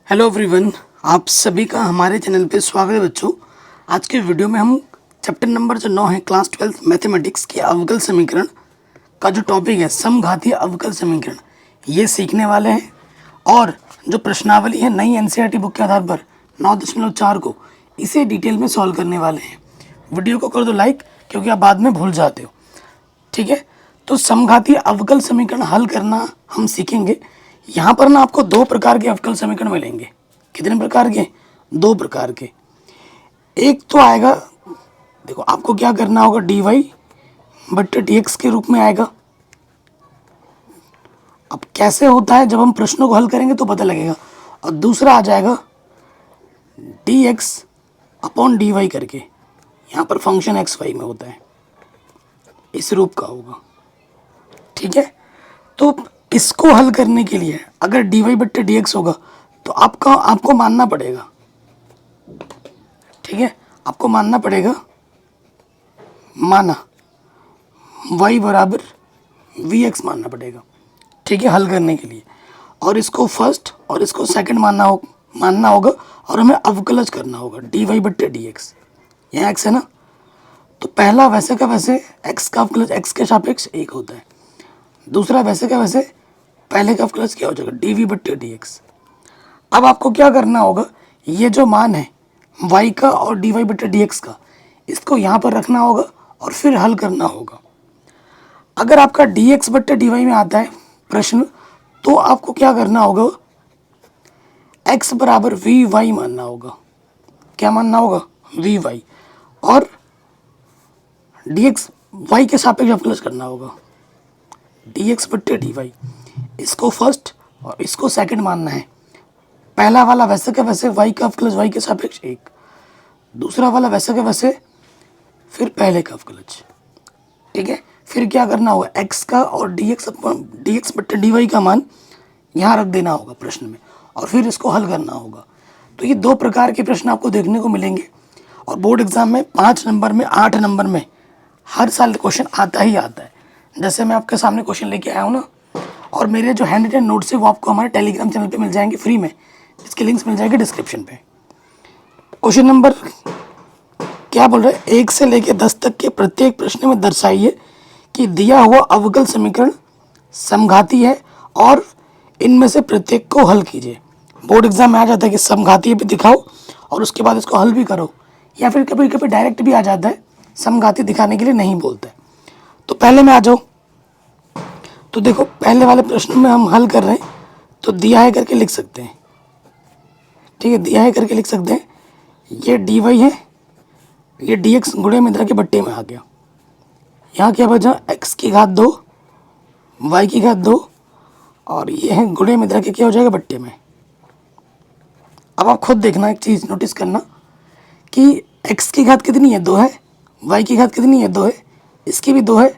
Hello everyone, आप सभी का हमारे चैनल पे स्वागत है बच्चों। आज के वीडियो में हम चैप्टर नंबर जो 9 है क्लास 12 मैथमेटिक्स के अवकल समीकरण का जो टॉपिक है समघातीय अवकल समीकरण ये सीखने वाले हैं। और जो प्रश्नावली है नई एनसीईआरटी बुक के आधार पर 9.4 को इसे डिटेल में सॉल्व करने वाले हैं। वीडियो को कर दो लाइक क्योंकि आप बाद में भूल जाते हो, ठीक है। तो समघातीय अवकल समीकरण हल करना हम सीखेंगे। यहाँ पर ना आपको दो प्रकार के अवकल समीकरण मिलेंगे। कितने प्रकार के? दो प्रकार के। एक तो आएगा, देखो आपको क्या करना होगा, dy बट्टे dx के रूप में आएगा। अब कैसे होता है जब हम प्रश्नों को हल करेंगे तो पता लगेगा। और दूसरा आ जाएगा dx अपॉन dy करके, यहाँ पर फंक्शन एक्स वाई में होता है, इस रूप का होगा, ठीक है। तो इसको हल करने के लिए अगर dy बट्टे dx होगा तो आपको मानना पड़ेगा, ठीक है, आपको मानना पड़ेगा, माना y बराबर vx मानना पड़ेगा, ठीक है, हल करने के लिए। और इसको फर्स्ट और इसको सेकंड मानना होगा और हमें अवकलज करना होगा dy बट्टे dx। यहाँ x है ना, तो पहला वैसे का वैसे x का अवकलज x के सापेक्ष एक होता है, दूसरा वैसे का वैसे पहले का अवकलज क्या हो जाएगा dv बट्टे dx। अब आपको क्या करना होगा, ये जो मान है y का और dy बट्टे dx का, इसको यहाँ पर रखना होगा और फिर हल करना होगा। अगर आपका dx बट्टे dy में आता है प्रश्न तो आपको क्या करना होगा, x बराबर vy मानना होगा। क्या मानना होगा? vy। और dx y के सापेक्ष अवकलज करना होगा dx बट्टे dy। इसको फर्स्ट और इसको सेकंड मानना है। पहला वाला वैसे का वैसे y का अवकलज y के सापेक्ष एक, दूसरा वाला वैसे का वैसे फिर पहले का अवकलज, ठीक है। फिर क्या करना होगा, x का और dx बट्टे dy का मान यहाँ रख देना होगा प्रश्न में और फिर इसको हल करना होगा। तो ये दो प्रकार के प्रश्न आपको देखने को मिलेंगे और बोर्ड एग्जाम में 5 नंबर में 8 नंबर में हर साल क्वेश्चन आता ही आता है। जैसे मैं आपके सामने क्वेश्चन लेके आया हूँ ना, और मेरे जो हैंड रिटन नोट्स है वो आपको हमारे टेलीग्राम चैनल पे मिल जाएंगे फ्री में, इसके लिंक्स मिल जाएंगे डिस्क्रिप्शन पे। क्वेश्चन नंबर क्या बोल रहे हैं, 1 से लेकर 10 तक के प्रत्येक प्रश्न में दर्शाइए कि दिया हुआ अवकल समीकरण समघाती है और इनमें से प्रत्येक को हल कीजिए। बोर्ड एग्जाम में आ जाता है कि समघाती भी दिखाओ और उसके बाद इसको हल भी करो, या फिर कभी कभी डायरेक्ट भी आ जाता है, समघाती दिखाने के लिए नहीं बोलते। तो पहले में आ जाओ। तो देखो पहले वाले प्रश्न में हम हल कर रहे हैं तो दिया है करके लिख सकते हैं, ठीक है, दिया है करके लिख सकते हैं। ये dy है, ये dx गुणे में इधर के बट्टे में आ गया। यहाँ क्या बचा, x की घात 2 y की घात 2 और ये है गुणे में इधर के क्या हो जाएगा बट्टे में। अब आप खुद देखना, एक चीज़ नोटिस करना कि x की घात कितनी है, 2 है, y की घात कितनी है, 2 है, इसकी भी 2 है,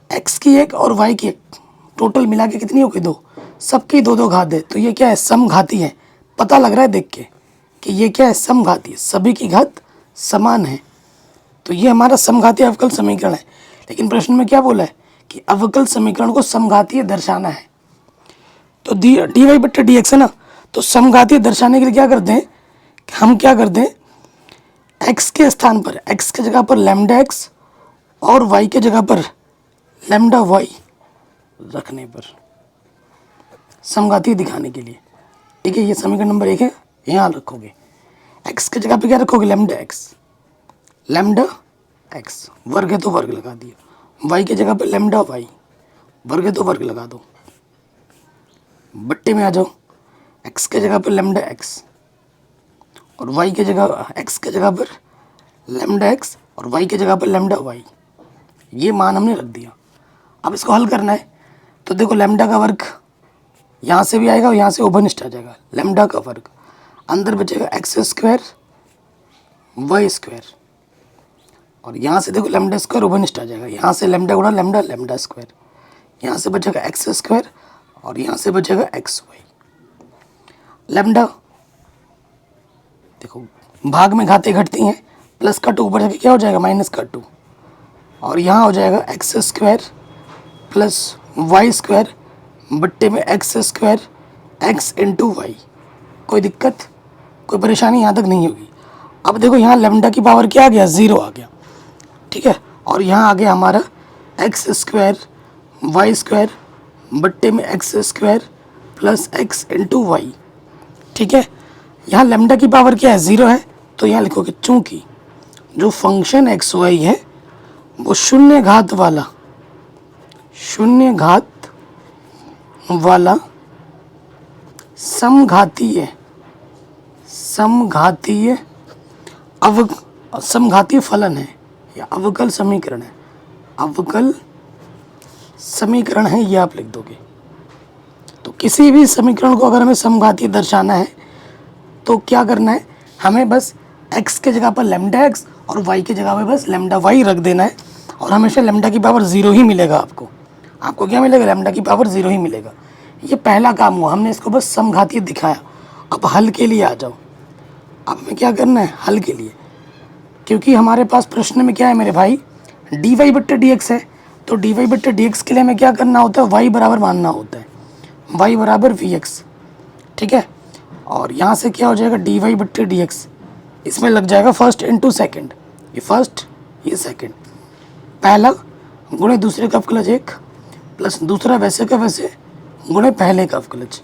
x की 1 और y की 1, टोटल मिला के कितनी हो गई, 2, सबकी 2-2 घात है। तो ये क्या है, समघाती है। पता लग रहा है देख के कि ये क्या है, समघाती है, सभी की घात समान है। तो ये हमारा समघातीय अवकल समीकरण है। लेकिन प्रश्न में क्या बोला है कि अवकल समीकरण को समघातीय दर्शाना है। तो dy बट्टे dx है ना, तो समघातीय दर्शाने के लिए क्या करते हैं, हम क्या करते हैं, x के स्थान पर, x के जगह पर लैम्डा x और y के जगह पर लैम्डा y रखने पर समघातीय दिखाने के लिए, ठीक है। ये समीकरण नंबर 1 है, यहाँ रखोगे x के जगह पे क्या रखोगे, लैम्डा x, वर्ग है तो वर्ग लगा दिया, y के जगह पे लैम्डा y, वर्ग है तो वर्ग लगा दो, बट्टे में आ जाओ, x के जगह पर लैम्डा x और y के जगह, x के जगह पर लैम्डा x और y के जगह पर लैम्डा y, ये मान हमने रख दिया। अब इसको हल करना है तो देखो लैम्डा का वर्ग यहाँ से भी आएगा और यहाँ से ओभरनिष्ठ आ जाएगा, लैम्डा का वर्ग, अंदर बचेगा एक्स स्क्वायर वाई स्क्वायर, और यहाँ से देखो लैम्डा स्क्वायर ओभरनिष्ठ आ जाएगा, यहाँ से लैम्डा गुणा लैम्डा, लैम्डा स्क्वायर, यहाँ से बचेगा एक्स स्क्वायर और यहाँ से बचेगा एक्स वाई। लैम्डा देखो भाग में घातें घटती हैं, प्लस का 2 ऊपर जाके क्या हो जाएगा, माइनस का 2, और यहाँ हो जाएगा x square plus y square बट्टे में x square x into y, कोई दिक्कत, कोई परेशानी यहाँ तक नहीं होगी। अब देखो यहाँ लैम्डा की पावर क्या आ गया, 0 आ गया, ठीक है। और यहाँ आ गया हमारा एक्स स्क्वायर वाई स्क्वायर बट्टे में x square plus x into y, ठीक है। यहाँ लैम्डा की पावर क्या है, 0 है, तो यहाँ लिखोगे चूंकि जो फंक्शन एक्स वाई है वो शून्य घात वाला समघातीय फलन है या अवकल समीकरण है, अवकल समीकरण है, ये आप लिख दोगे। तो किसी भी समीकरण को अगर हमें समघातीय दर्शाना है तो क्या करना है, हमें बस x के जगह पर लैम्डा x और y के जगह पर बस लैम्डा y रख देना है और हमेशा लैम्डा की पावर 0 ही मिलेगा आपको क्या मिलेगा, लैम्डा की पावर 0 ही मिलेगा। ये पहला काम हुआ, हमने इसको बस समघातीय दिखाया। अब हल के लिए आ जाओ। अब हमें क्या करना है, हल के लिए, क्योंकि हमारे पास प्रश्न में क्या है मेरे भाई, डी वाई बट्टे डी एक्स है, तो डी वाई बट्टे डी एक्स के लिए हमें क्या करना होता है, y बराबर मानना होता है, y बराबर वी एक्स, ठीक है। और यहाँ से क्या हो जाएगा, डी वाई बट्टे डी एक्स, इसमें लग जाएगा फर्स्ट इंटू सेकेंड, ये फर्स्ट ये सेकेंड, पहला गुणे दूसरे का अवकलज 1 प्लस दूसरा वैसे का वैसे गुणे पहले का अवकलज।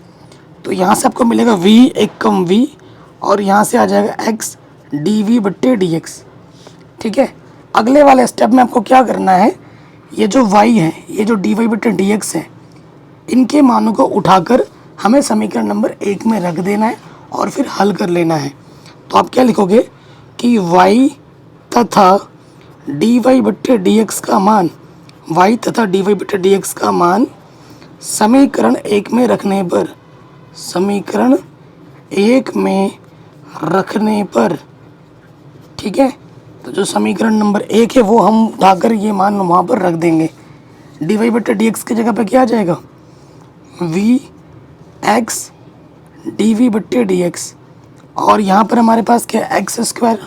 तो यहाँ से आपको मिलेगा v एक कम v और यहाँ से आ जाएगा x डी वी बट्टे डी एक्स, ठीक है। अगले वाले स्टेप में आपको क्या करना है, ये जो y है, ये जो डी वाई बट्टे डी एक्स है, इनके मानों को उठाकर हमें समीकरण नंबर 1 में रख देना है और फिर हल कर लेना है। तो आप क्या लिखोगे कि y तथा डी वाई बट्टे डी एक्स का मान, y तथा डी वाई बट्टे डी एक्स का मान समीकरण 1 में रखने पर, ठीक है। तो जो समीकरण नंबर 1 है वो हम उठाकर ये मान वहाँ पर रख देंगे। डी वाई बट्टे डी एक्स की जगह पे क्या आ जाएगा, वी एक्स डी वी बट्टे डी एक्स, और यहाँ पर हमारे पास क्या है, एक्स स्क्वायर,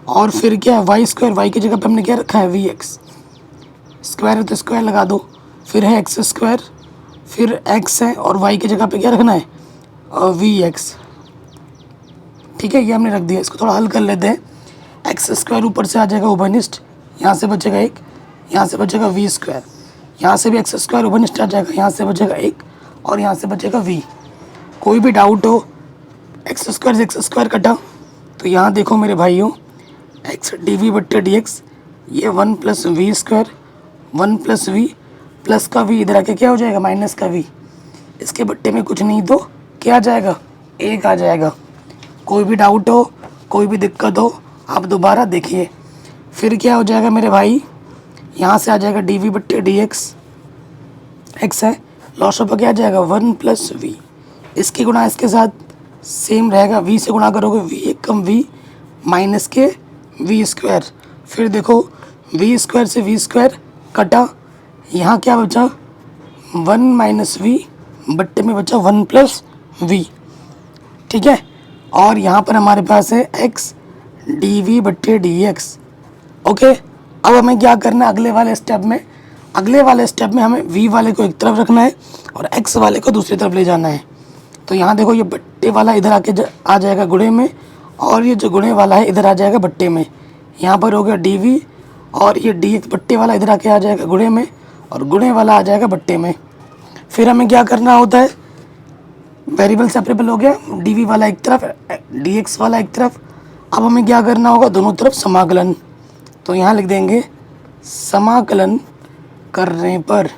और फिर क्या है वाई स्क्वायर, वाई की जगह पे हमने क्या रखा है, वी एक्स, स्क्वायर है तो स्क्वायर लगा दो, फिर है एक्स स्क्वायर, फिर एक्स है और वाई की जगह पे क्या रखना है, वी एक्स, ठीक है। ये हमने रख दिया। इसको थोड़ा हल कर लेते हैं। एक्स स्क्वायर ऊपर से आ जाएगा उभयनिष्ठ, यहाँ से बचेगा 1, यहाँ से बचेगा वी स्क्वायर, यहाँ से भी एक्स स्क्वायर उभयनिष्ठ आ जाएगा, यहाँ से बचेगा 1 और यहाँ से बचेगा वी। कोई भी डाउट हो, एक्स स्क्वायर से एक्स स्क्वायर कटा, तो यहाँ देखो मेरे भाइयों, एक्स डी वी बट्टे डी एक्स, ये 1 plus v square, 1 plus v, plus का वी इधर आके क्या हो जाएगा, माइनस का वी, इसके बट्टे में कुछ नहीं तो क्या आ जाएगा, 1 आ जाएगा। कोई भी डाउट हो, कोई भी दिक्कत हो, आप दोबारा देखिए। फिर क्या हो जाएगा मेरे भाई, यहाँ से आ जाएगा डी वी बट्टे डी एक्स, एक्स है, लॉस ऑफ क्या आ जाएगा, 1 प्लस वी, इसकी गुणा इसके साथ सेम रहेगा, वी से गुणा करोगे वी एक कम वी माइनस के वी स्क्वायर, फिर देखो वी स्क्वायर से वी स्क्वायर कटा, यहाँ क्या बचा, 1 माइनस वी बट्टे में बचा 1 प्लस वी, ठीक है। और यहाँ पर हमारे पास है एक्स डी वी बट्टे डी एक्स, ओके। अब हमें क्या करना है अगले वाले स्टेप में, हमें v वाले को एक तरफ रखना है और x वाले को दूसरी तरफ ले जाना है। तो यहाँ देखो, ये बट्टे वाला इधर आके आ जाएगा गुणे में, और ये जो गुणे वाला है इधर आ जाएगा बट्टे में। यहाँ पर हो गया dv, और ये dx बट्टे वाला इधर आके आ जाएगा गुणे में, और गुणे वाला आ जाएगा बट्टे में। फिर हमें क्या करना होता है, वेरिएबल सेपरेबल हो गया, dv वाला एक तरफ, dx वाला एक तरफ। अब हमें क्या करना होगा, दोनों तरफ समाकलन। तो यहाँ लिख देंगे समाकलन करने पर,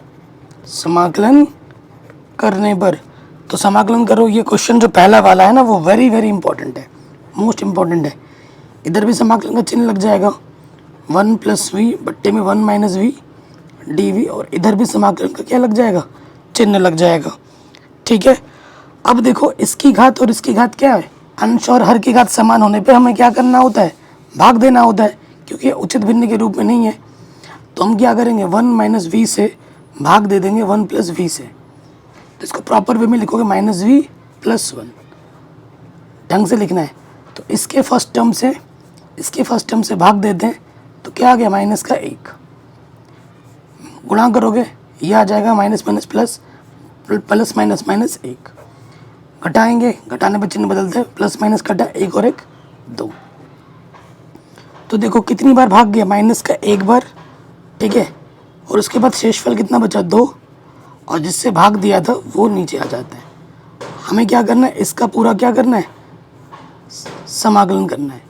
तो समाकलन करो। ये क्वेश्चन जो पहला वाला है ना, वो वेरी वेरी इंपॉर्टेंट है, मोस्ट इंपॉर्टेंट है। इधर भी समाकलन का चिन्ह लग जाएगा, 1 प्लस वी बट्टे में 1 माइनस वी डी वी, और इधर भी समाकलन का क्या लग जाएगा, चिन्ह लग जाएगा, ठीक है। अब देखो, इसकी घात और इसकी घात क्या है, अंश और हर की घात समान होने पे हमें क्या करना होता है, भाग देना होता है, क्योंकि उचित भिन्न के रूप में नहीं है। तो हम क्या करेंगे, 1 माइनस वी से भाग दे देंगे 1 प्लस वी से। तो इसको प्रॉपर वे में लिखोगे माइनस वी प्लस 1, ढंग से लिखना है। तो इसके फर्स्ट टर्म से भाग देते हैं, तो क्या आ गया, माइनस का 1, गुणा करोगे ये आ जाएगा minus minus plus, plus minus minus 1, घटाएंगे, घटाने पर चिन्ह बदलते हैं, प्लस माइनस कटा, एक और एक 2। तो देखो कितनी बार भाग गया, माइनस का एक बार, ठीक है, और उसके बाद शेषफल कितना बचा, 2, और जिससे भाग दिया था वो नीचे आ जाता है। हमें क्या करना है, इसका पूरा क्या करना है, समाकलन करना है।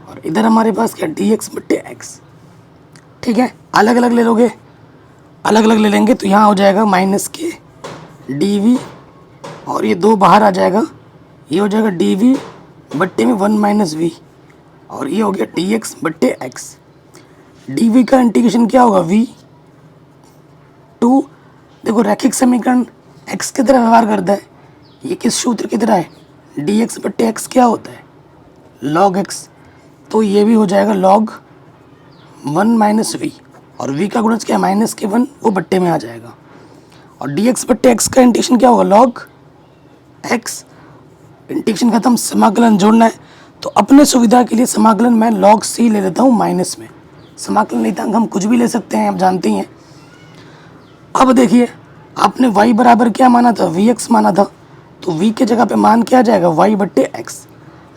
और इधर हमारे पास क्या, dx बट्टे x, ठीक है। अलग अलग ले लोगे, अलग अलग ले लेंगे तो यहाँ हो जाएगा माइनस के dv, और ये 2 बाहर आ जाएगा, ये हो जाएगा dv बट्टे में 1 माइनस वी, और ये हो गया dx बट्टे x। dv का इंटीग्रेशन क्या होगा, v टू, देखो रैखिक समीकरण x की तरह व्यवहार करता है, ये किस सूत्र की तरह है, dx बट्टे x क्या होता है, log x, तो ये भी हो जाएगा log 1 माइनस वी, और v का गुणज क्या है, माइनस के 1, वो बट्टे में आ जाएगा। और dx बट्टे x का इंटीग्रेशन क्या होगा, log x, इंटीग्रेशन खत्म, समाकलन जोड़ना है, तो अपने सुविधा के लिए समाकलन मैं log c ले लेता हूँ माइनस में। समाकलन नहीं था, हम कुछ भी ले सकते हैं, आप जानते ही हैं। अब देखिए आपने y बराबर क्या माना था, vx माना था, तो v के जगह पे मान क्या आ जाएगा, y बट्टे x,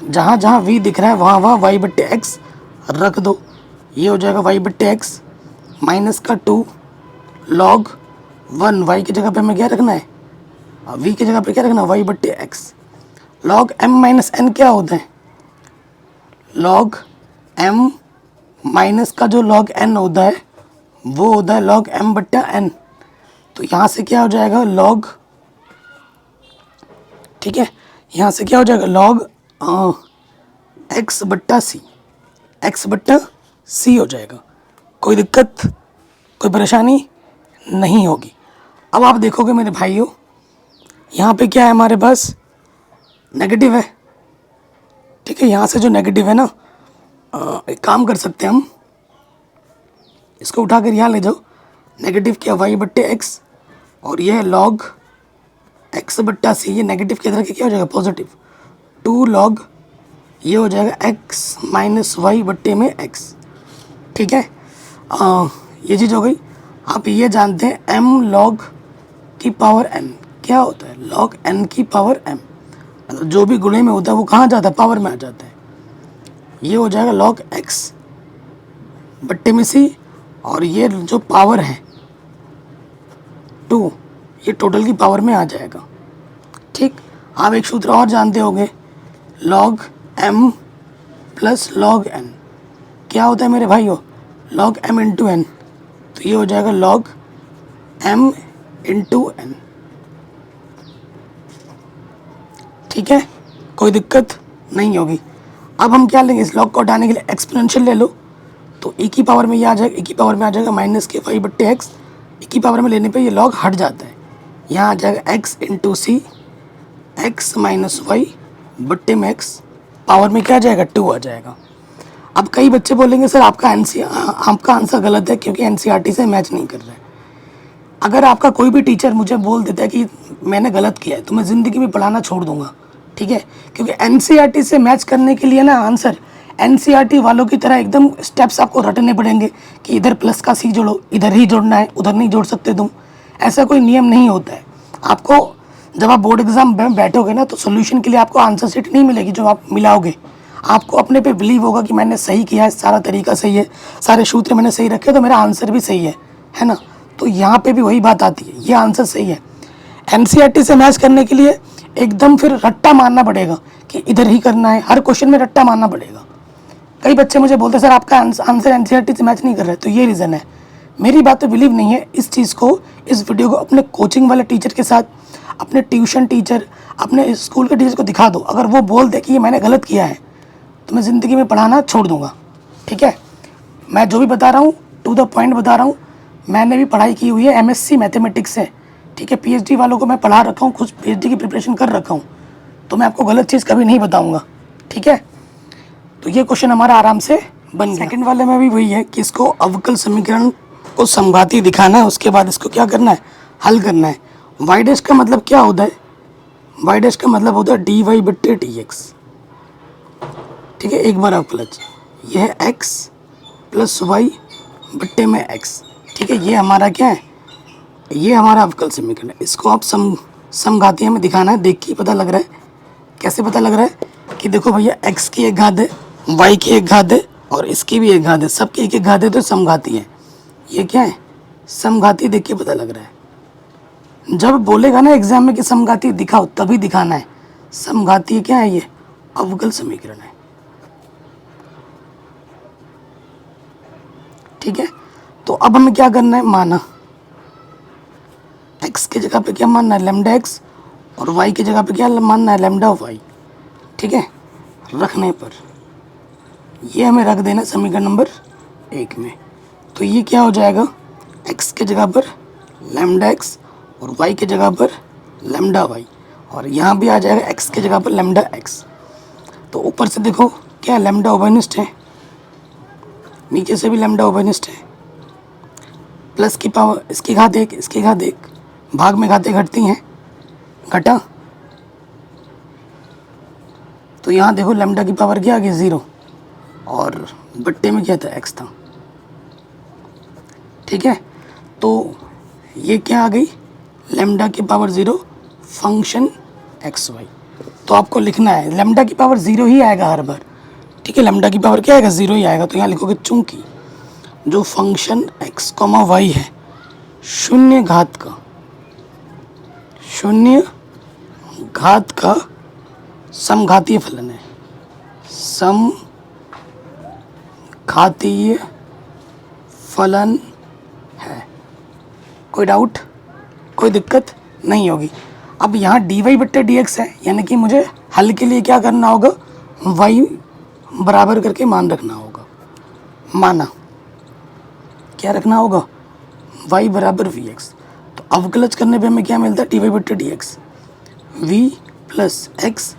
जहाँ जहाँ v दिख रहा है वहाँ वहाँ y बट्टे x रख दो, ये हो जाएगा y बट्टे x माइनस का 2 log 1, y की जगह पे हमें क्या रखना है, v की जगह पे क्या रखना है, y बट्टे x। log m minus n क्या होता है, log m माइनस का जो log n होता है वो होता है log m बट्टा n, तो यहाँ से क्या हो जाएगा log, ठीक है, यहाँ से क्या हो जाएगा log x बट्टा सी, x बट्टा सी हो जाएगा। कोई दिक्कत, कोई परेशानी नहीं होगी। अब आप देखोगे मेरे भाइयों, यहाँ पे क्या है हमारे पास, नेगेटिव है, ठीक है, यहाँ से जो नेगेटिव है ना, एक काम कर सकते हैं हम, इसको उठाकर यहाँ ले जाओ, नेगेटिव क्या, y बट्टे एक्स, और ये है log x बट्टा सी, ये नेगेटिव की तरह के क्या हो जाएगा, पॉजिटिव, 2 log, ये हो जाएगा x माइनस वाई बट्टे में x, ठीक है। ये चीज़ हो गई। आप ये जानते हैं m log की पावर n क्या होता है, log n की पावर m, मतलब जो भी गुणे में होता है वो कहाँ जाता है, पावर में आ जाता है। ये हो जाएगा log x बट्टे में c, और ये जो पावर है 2, ये टोटल की पावर में आ जाएगा, ठीक। आप एक सूत्र और जानते होंगे, log m plus log n क्या होता है मेरे भाइयों, log m इंटू n, तो ये हो जाएगा log m इंटू n, ठीक है, कोई दिक्कत नहीं होगी। अब हम क्या लेंगे, इस log को हटाने के लिए एक्सपोनेंशियल ले लो, तो e की पावर में ये आ जाएगा, e की पावर में आ जाएगा माइनस के वाई बट्टे एक्स, e की पावर में लेने पे ये log हट जाता है, यहाँ आ जाएगा x इंटू सी, एक्स माइनस वाई बट्टे में x, पावर में क्या आ जाएगा, 2 आ जाएगा। अब कई बच्चे बोलेंगे सर आपका आंसर गलत है क्योंकि एनसीईआरटी से मैच नहीं कर रहा है। अगर आपका कोई भी टीचर मुझे बोल देता है कि मैंने गलत किया है तो मैं ज़िंदगी में पढ़ाना छोड़ दूंगा, ठीक है, क्योंकि एनसीईआरटी से मैच करने के लिए ना आंसर एनसीईआरटी वालों की तरह एकदम स्टेप्स आपको रटने पड़ेंगे कि इधर प्लस का सी जोड़ो, इधर ही जोड़ना है, उधर नहीं जोड़ सकते तुम, ऐसा कोई नियम नहीं होता है। आपको जब आप बोर्ड एग्जाम में बैठोगे ना तो सोल्यूशन के लिए आपको आंसर शीट नहीं मिलेगी जो आप मिलाओगे, आपको अपने पे बिलीव होगा कि मैंने सही किया है, सारा तरीका सही है, सारे सूत्र मैंने सही रखे तो मेरा आंसर भी सही है ना। तो यहाँ पे भी वही बात आती है, ये आंसर सही है। एनसीईआरटी से मैच करने के लिए एकदम फिर रट्टा मारना पड़ेगा कि इधर ही करना है, हर क्वेश्चन में रट्टा मारना पड़ेगा। कई बच्चे मुझे बोलते हैं सर आपका आंसर एनसीईआरटी से मैच नहीं कर रहा है, तो ये रीज़न है। मेरी बात पे बिलीव नहीं है, इस चीज़ को, इस वीडियो को अपने कोचिंग वाले टीचर के साथ, अपने ट्यूशन टीचर, अपने स्कूल के टीचर को दिखा दो। अगर वो बोल दे कि ये मैंने गलत किया है तो मैं ज़िंदगी में पढ़ाना छोड़ दूंगा, ठीक है। मैं जो भी बता रहा हूँ टू द पॉइंट बता रहा हूँ। मैंने भी पढ़ाई की हुई है एमएससी मैथमेटिक्स से, ठीक है, पीएचडी वालों को मैं पढ़ा रखा हूँ, खुद पीएचडी की प्रिपरेशन कर रखा हूँ, तो मैं आपको गलत चीज़ कभी नहीं बताऊँगा, ठीक है। तो ये क्वेश्चन हमारा आराम से बन गया। सेकंड वाले में भी वही है कि इसको अवकल समीकरण को समघाती दिखाना है, उसके बाद इसको क्या करना है, हल करना है। वाई डैश का मतलब क्या होता है, वाई डैश का मतलब होता है डी वाई बट्टे डी एक्स, ठीक है, एक बार अवकलज, यह है x प्लस वाई बट्टे में x, ठीक है, ये हमारा क्या है, ये हमारा अवकल समीकरण है। इसको आप समघाती हमें दिखाना है, देख के ही पता लग रहा है। कैसे पता लग रहा है कि देखो भैया x की एक घात है, y की एक घात है और इसकी भी एक घात है, सबकी एक एक घात है, तो समघाती है। ये क्या है? समघाती, देख के पता लग रहा है। जब बोलेगा ना एग्जाम में कि समघाती दिखाओ, तभी दिखाना है। समघाती क्या है? ये अवकल समीकरण है। ठीक है, तो अब हमें क्या करना है? माना x की जगह पे क्या मानना है? लैम्डा x, और y की जगह पे क्या मानना है? Lambda y। ठीक है, रखने पर ये हमें रख देना समीकरण नंबर 1 में। तो ये क्या हो जाएगा? x की जगह पर लैम्डा x और y की जगह पर लैम्डा y, और यहाँ भी आ जाएगा x की जगह पर लैम्डा x। तो ऊपर से देखो क्या लैम्डा उभयनिष्ठ है, नीचे से भी लैम्डा उभयनिष्ठ है। प्लस की पावर इसकी घात 1, इसकी घात 1, भाग में घातें घटती हैं, घटा। तो यहाँ देखो लैम्डा की पावर क्या आ गई? 0, और बट्टे में क्या था? x था। ठीक है, तो ये क्या आ गई? लैम्डा की पावर 0 फंक्शन एक्स वाई। तो आपको लिखना है लैम्डा की पावर 0 ही आएगा हर बार। ठीक है, लैम्डा की पावर क्या आएगा? 0 ही आएगा। तो यहाँ लिखोगे चूंकि जो फंक्शन x, y है शून्य घात का समघातीय फलन है। समघातीय फलन है। कोई डाउट, कोई दिक्कत नहीं होगी। अब यहाँ dy/dx है, यानी कि मुझे हल के लिए क्या करना होगा? y बराबर करके मान रखना होगा। माना क्या रखना होगा? y बराबर vx। तो अवकलज करने पे हमें क्या मिलता है? dy/dx, v plus x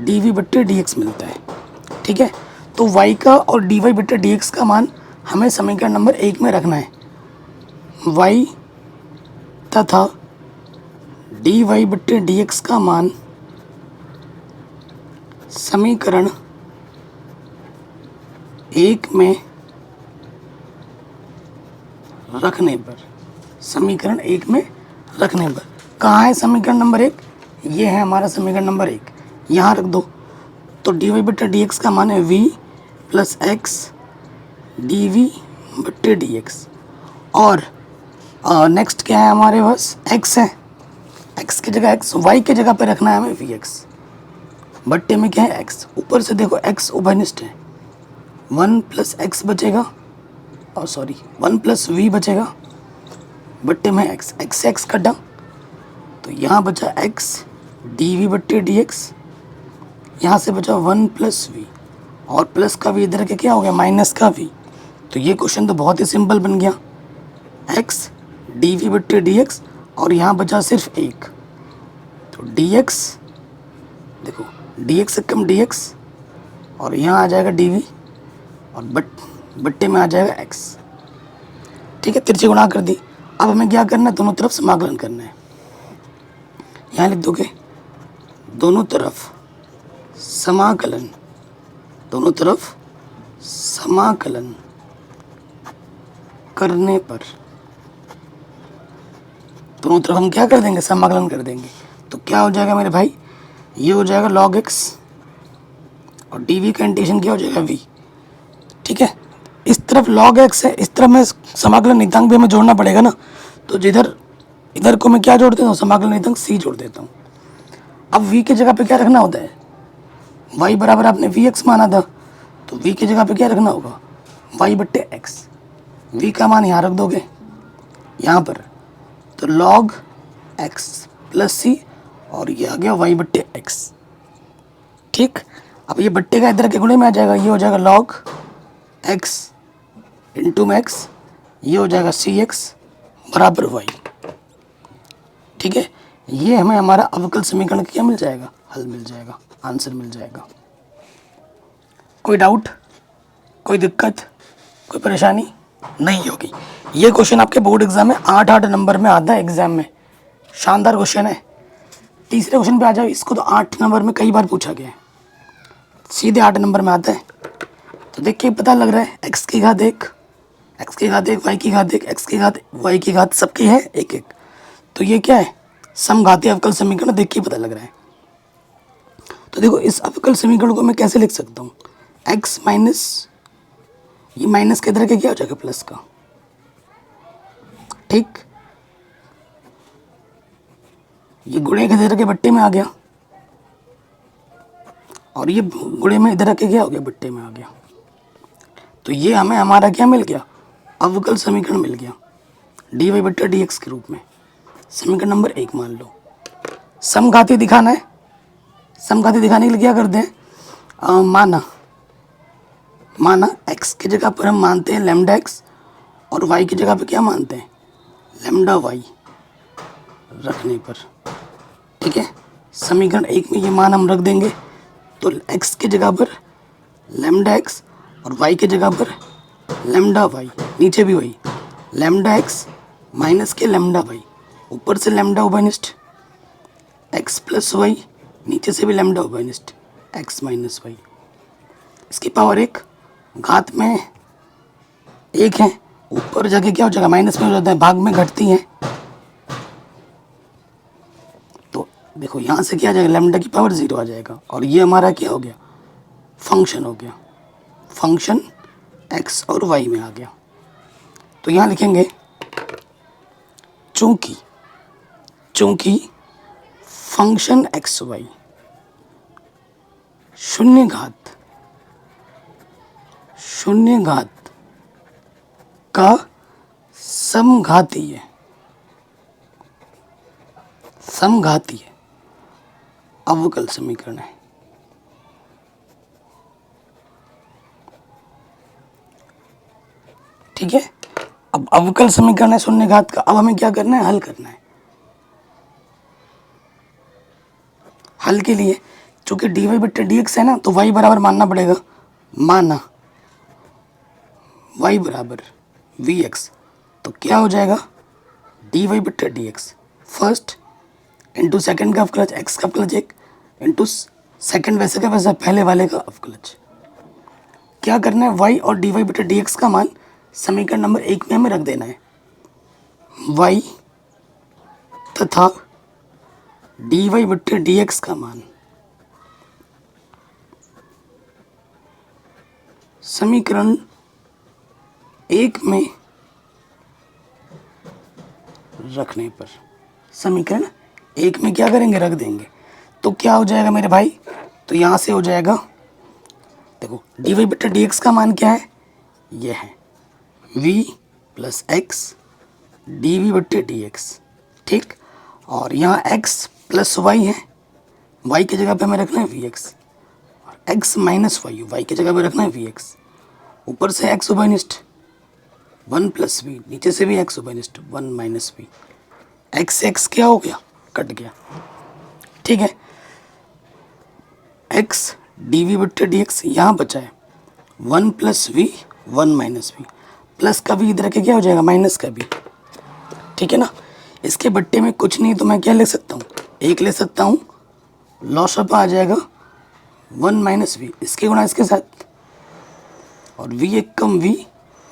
dv/dx मिलता है। ठीक है, तो y का और dy/dx का मान हमें समीकरण नंबर 1 में रखना है। y तथा dy/dx का मान समीकरण 1 में रखने पर, समीकरण 1 में रखने पर कहाँ है समीकरण नंबर 1? ये है हमारा समीकरण नंबर 1, यहाँ रख दो। तो dy/dx का मान है v प्लस एक्स dv/dx, और नेक्स्ट क्या है हमारे पास? x है, x की जगह x, y की जगह पे रखना है हमें vx, बट्टे में क्या है? x। ऊपर से देखो x उभयनिष्ठ है, 1 प्लस एक्स बचेगा, और सॉरी 1 प्लस वी बचेगा, बट्टे में x, x से x कटा, तो यहाँ बचा x dv/dx, यहाँ से बचा 1 प्लस वी, और प्लस का भी इधर के क्या हो गया? माइनस का v। तो ये क्वेश्चन तो बहुत ही सिंपल बन गया, x dv/dx, और यहाँ बचा सिर्फ 1, तो dx, देखो dx से कम dx, और यहाँ आ जाएगा dv, और बट्टे में आ जाएगा x। ठीक है, तिरछे गुणा कर दी। अब हमें क्या करना है? दोनों तरफ समाकलन करना है। यहाँ लिख दोगे दोनों तरफ समाकलन, दोनों तरफ समाकलन करने पर, दोनों तरफ हम क्या कर देंगे? समाकलन कर देंगे। तो क्या हो जाएगा मेरे भाई? ये हो जाएगा log x, और dv का इंटीग्रेशन क्या हो जाएगा? v। ठीक है, इस तरफ log x है, इस तरफ में समाकलन नियतांक भी हमें जोड़ना पड़ेगा ना, तो जिधर इधर को मैं क्या जोड़ देता हूँ? समाकलन नियतांक c जोड़ देता हूँ। अब v की जगह पे क्या रखना होता है? y बराबर आपने vx माना था, तो v की जगह पे क्या रखना होगा? y/x। v का मान यहाँ रख दोगे यहाँ पर, तो log x प्लस c, और ये आ गया y/x। ठीक, अब ये बट्टे का इधर के गुणे में आ जाएगा, ये हो जाएगा log x इंटू मैक्स, ये हो जाएगा cx बराबर y। ठीक है, ये हमें हमारा अवकल समीकरण क्या मिल जाएगा? हल मिल जाएगा, आंसर मिल जाएगा। कोई डाउट, कोई दिक्कत, कोई परेशानी नहीं होगी। ये क्वेश्चन आपके बोर्ड एग्जाम में 8 नंबर में आता है एग्जाम में, शानदार क्वेश्चन है। तीसरे क्वेश्चन पे आ जाओ, इसको तो 8 नंबर में कई बार पूछा गया है, सीधे 8 नंबर में आता है। तो देख के पता लग रहा है x की घात 1, x की घात 1, y की घात 1, x की घात y की घात, सबकी है 1 1। तो ये क्या है? समघाती अवकल समीकरण देख के पता लग रहा है। तो देखो इस अवकल समीकरण को मैं कैसे लिख सकता हूँ, x माइनस, ये माइनस के इधर के क्या हो जाएगा प्लस का, ठीक, ये गुणे के इधर के बट्टे में आ गया और ये गुणे में इधर के क्या हो गया, बट्टे में आ गया। तो ये हमें हमारा क्या मिल गया, अवकल समीकरण मिल गया dy बट्टा dx के रूप में। समीकरण नंबर 1 मान लो। समघाती दिखाना है, समघाती दिखाने के लिए क्या करते हैं, माना x की जगह पर हम मानते हैं लैम्डा x और y की जगह पर क्या मानते हैं, लैम्डा y रखने पर, ठीक है। समीकरण 1 में ये मान हम रख देंगे, तो x की जगह पर लैम्डा x और y की जगह पर लैम्डा y, नीचे भी वही लैम्डा x माइनस के लैम्डा y, ऊपर से लैम्डा उभयनिष्ठ x प्लस y, नीचे से भी लैम्डा उभयनिष्ठ x माइनस y। इसकी पावर 1, घात में 1 है, ऊपर जाके क्या हो जाएगा, माइनस में हो जाता है, भाग में घटती हैं। तो देखो यहाँ से क्या आ जाएगा, लैम्डा की पावर 0 आ जाएगा और ये हमारा क्या हो गया, फंक्शन हो गया, फंक्शन x और y में आ गया। तो यहाँ लिखेंगे चूंकि फंक्शन एक्स वाई शून्य घात का समघातीय अवकल समीकरण है। ठीक है, अब अवकल समीकरण है शून्य घात का, अब हमें क्या करना है, हल करना है। हल के लिए चूंकि dy बट्टे dx है ना, तो y बराबर मानना पड़ेगा, माना y बराबर vx, तो क्या हो जाएगा, dy बट्टे dx फर्स्ट इंटू सेकेंड का अवकलज x का अवकलज 1 इंटू सेकेंड वैसे का वैसा पहले वाले का अवकलज। क्या करना है, y और dy बट्टे dx का मान समीकरण नंबर 1 में हमें रख देना है, y तथा dy बट्टे dx का मान समीकरण 1 में रखने पर, समीकरण 1 में क्या करेंगे, रख देंगे। तो क्या हो जाएगा मेरे भाई, तो यहाँ से हो जाएगा, देखो dy बट्टे dx का मान क्या है, यह है v प्लस एक्स dv बट्टे dx, ठीक। और यहाँ x प्लस वाई है, y की जगह पे हमें रखना है vx, और x माइनस वाई, y की जगह पे रखना है vx, ऊपर से x उभयनिष्ठ 1 प्लस v, नीचे से भी x उभयनिष्ठ 1 माइनस v, x x क्या हो गया, कट गया, ठीक है। x dv बट्टे dx यहाँ बचा है 1 plus v 1 minus v, plus का v इधर के क्या हो जाएगा, माइनस का v, ठीक है ना। इसके बट्टे में कुछ नहीं, तो मैं क्या ले सकता हूँ, 1 ले सकता हूँ, लॉसअप आ जाएगा 1 माइनस वी, इसके गुणा इसके साथ, और v एक कम v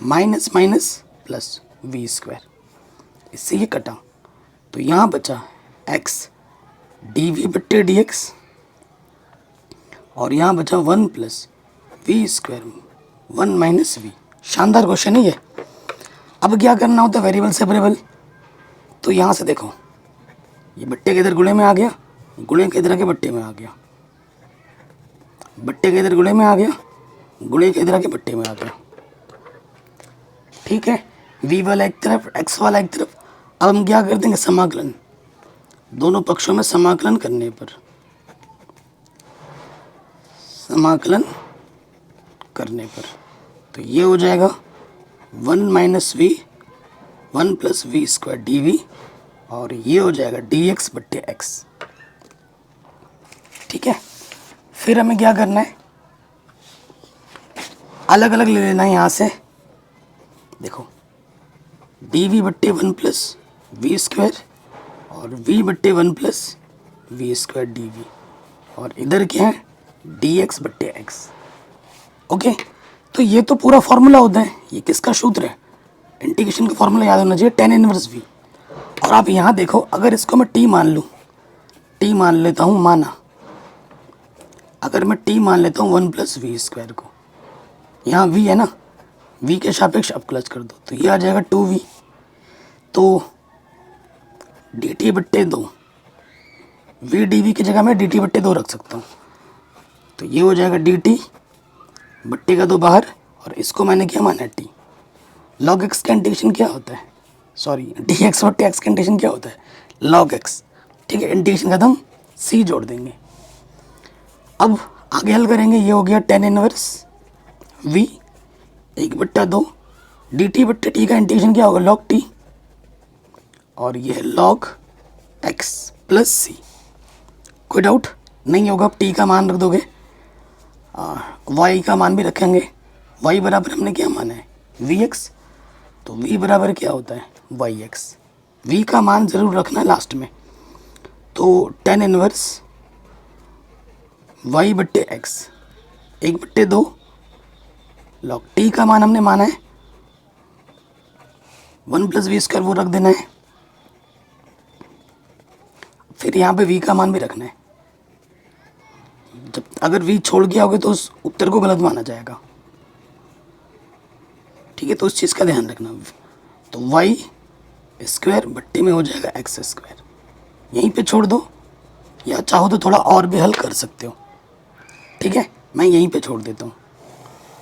minus minus plus v square, इससे ये कटा। तो यहाँ बचा x डी बट्टे डी एक्स, और यहाँ बचा 1 plus v square 1 minus v. शानदार क्वेश्चन है ये। अब क्या करना होता है, वेरिएबल सेपरेबल। तो यहाँ से देखो, ये बट्टे के इधर गुणे में आ गया, गुणे के इधर के बट्टे में आ गया, बट्टे के इधर गुणे में आ गया, गुणे के इधर के बट्टे में आ गया, ठीक है। v वाला एक तरफ, x वाला एक तरफ। अब हम क्या कर देंगे, समाकलन, दोनों पक्षों में समाकलन करने पर, समाकलन करने पर तो ये हो जाएगा 1 minus v 1 plus v square d v, और ये हो जाएगा डी एक्स बट्टे एक्स, ठीक है। फिर हमें क्या करना है, अलग अलग ले लेना है यहाँ से। देखो डी वी बट्टे 1 प्लस वी स्क्वायर और v बट्टे 1 plus v square d v, और इधर क्या है डी एक्स बट्टे एक्स। ओके, तो ये तो पूरा फॉर्मूला होता है। ये किसका सूत्र है, इंटीग्रेशन का फॉर्मूला याद होना चाहिए, tan इनवर्स v। और आप यहाँ देखो, अगर इसको मैं टी मान लूँ, टी मान लेता हूँ, माना अगर मैं टी मान लेता हूँ 1+v² को, यहाँ v है ना, v के सापेक्ष अवकलज कर दो तो ये आ जाएगा 2v। तो dt/2, v dv की जगह मैं dt/2 रख सकता हूँ, तो ये हो जाएगा dt/2 बाहर, और इसको मैंने क्या माना है, t। log x का इंटीग्रेशन क्या होता है, सॉरी dx/x का इंटीग्रेशन क्या होता है, log x। ठीक है, इंटीग्रेशन खत्म, c जोड़ देंगे। अब आगे हल करेंगे, ये हो गया tan इनवर्स v 1/2, dt/t का इंटीग्रेशन क्या होगा, log t, और ये है log x प्लस c। कोई डाउट नहीं होगा, अब t का मान रख दोगे, y का मान भी रखेंगे। y बराबर हमने क्या माना है, vx, तो v बराबर क्या होता है, yx। v का मान ज़रूर रखना है लास्ट में, तो tan inverse y/x 1/2, log t का मान हमने माना है 1+v², वो रख देना है। फिर यहाँ पे v का मान भी रखना है, जब अगर v छोड़ के आओगे तो उस उत्तर को गलत माना जाएगा। ठीक है, तो उस चीज़ का ध्यान रखना। तो y² बट्टे में हो जाएगा x², यहीं पे छोड़ दो, या चाहो तो थोड़ा और भी हल कर सकते हो। ठीक है, मैं यहीं पे छोड़ देता हूँ।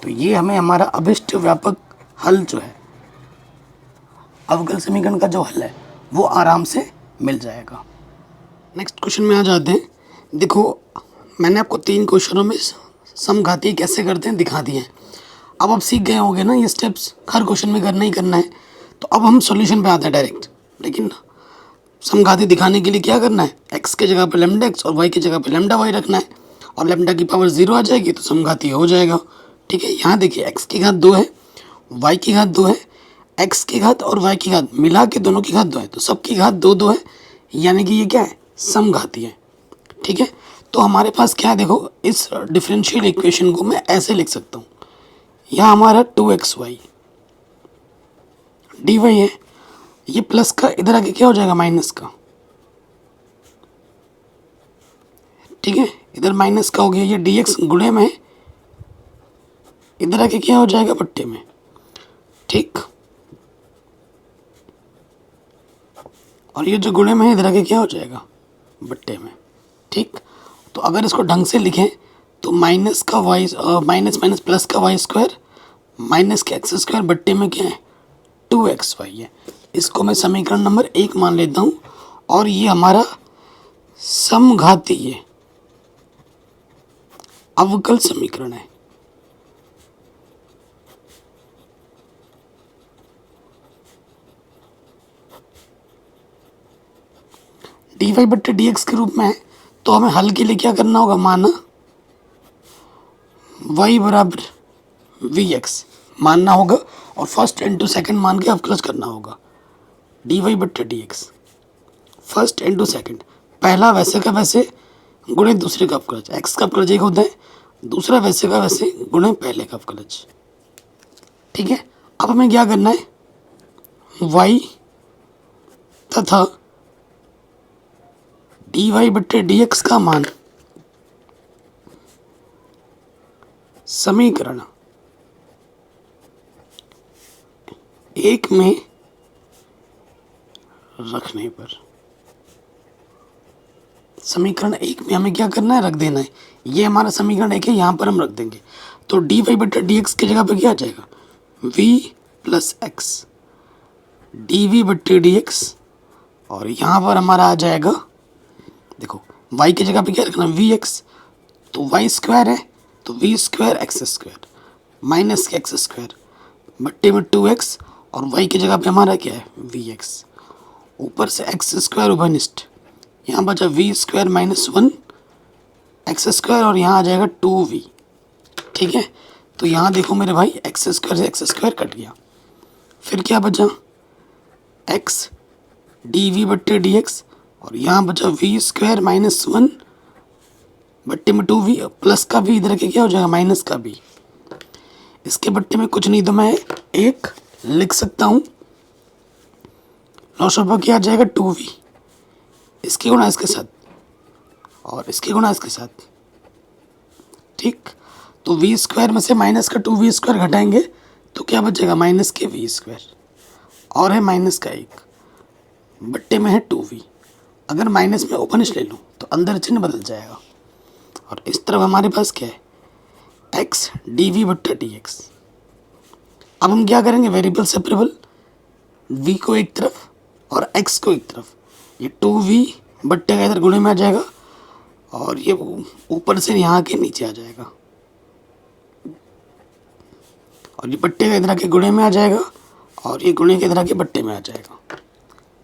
तो ये हमें हमारा अभिष्ट व्यापक हल जो है, अवकल समीकरण का जो हल है, वो आराम से मिल जाएगा। नेक्स्ट क्वेश्चन में आ जाते हैं। देखो, मैंने आपको 3 क्वेश्चनों में समघातीय कैसे करते हैं दिखा दिए हैं। अब आप सीख गए होंगे ना ये स्टेप्स, हर क्वेश्चन में करना ही करना है। तो अब हम सॉल्यूशन पे आते हैं डायरेक्ट। लेकिन समघातीय दिखाने के लिए क्या करना है, x के जगह पे λx और y की जगह पे λy रखना है, और लैम्डा की पावर 0 आ जाएगी तो समघातीय हो जाएगा। ठीक है, यहाँ देखिए x की घात 2 है, y की घात 2 है, x की घात और y की घात मिला के दोनों की घात 2 है, तो सबकी घात 2 है, यानी कि ये क्या है, समघातीय है। ठीक है, तो हमारे पास क्या है, देखो इस डिफरेंशियल इक्वेशन को मैं ऐसे लिख सकता हूँ, यहाँ हमारा 2xy dy है, ये प्लस का इधर आके क्या हो जाएगा, माइनस का। ठीक है, इधर माइनस का हो गया, ये dx गुणे में, इधर आके क्या हो जाएगा, बट्टे में। ठीक, और ये जो गुणे में है, इधर आके क्या हो जाएगा, बट्टे में। ठीक, तो अगर इसको ढंग से लिखें तो माइनस का वाई, माइनस माइनस प्लस का y² माइनस के x² बट्टे में क्या है, 2xy है। इसको मैं समीकरण नंबर 1 मान लेता हूँ, और ये हमारा समघातीय अवकल समीकरण है। dy/dx के रूप में है, तो हमें हल के लिए क्या करना होगा, माना y बराबर vx मानना होगा, और फर्स्ट इंटू सेकंड मान के अवकलज करना होगा। dy/dx फर्स्ट इंटू सेकंड, पहला वैसे का वैसे गुणे दूसरे का अवकलज, x का अवकलज एक होता है, दूसरा वैसे का वैसे गुणे पहले का अवकलज। ठीक है, अब हमें क्या करना है, y तथा dy/dx का मान समीकरण 1 में रखने पर, समीकरण 1 में हमें क्या करना है, रख देना है। ये हमारा समीकरण 1 है, यहाँ पर हम रख देंगे, तो dy/dx की जगह पर क्या आ जाएगा, v + x dv/dx, और यहाँ पर हमारा आ जाएगा, देखो y की जगह पे क्या रखना, vx, तो y² है, तो v² x² माइनस के x² बट्टे में 2x, और y की जगह पे हमारा क्या है, vx, ऊपर से x² उभयनिष्ठ, यहाँ बचा v² - 1 x², और यहाँ आ जाएगा 2v। ठीक है, तो यहाँ देखो मेरे भाई, x² से x² कट गया, फिर क्या बचा, x dv/dx, और यहाँ बचा v² - 1 बट्टे में 2v, प्लस का भी इधर के क्या हो जाएगा, माइनस का भी। इसके बट्टे में कुछ नहीं, तो मैं एक लिख सकता हूँ, लॉग पर क्या आ जाएगा 2v, इसकी गुणा इसके साथ और इसकी गुणा इसके साथ। ठीक, तो वी स्क्वायर में से माइनस का 2v स्क्वायर घटाएंगे तो क्या बचेगा, माइनस के v स्क्वायर, और है माइनस का 1 बट्टे में है 2v। अगर माइनस में ओपनिश ले लूँ तो अंदर चिन्ह बदल जाएगा, और इस तरफ हमारे पास क्या है, x dv बट्टा dx। अब हम क्या करेंगे, वेरिएबल सेपरेबल, v को एक तरफ और x को एक तरफ, ये 2v बट्टे का इधर गुणे में आ जाएगा और ये ऊपर से यहाँ के नीचे आ जाएगा, और ये बट्टे का इधर के गुणे में आ जाएगा और ये गुणे के इधर के बट्टे में आ जाएगा।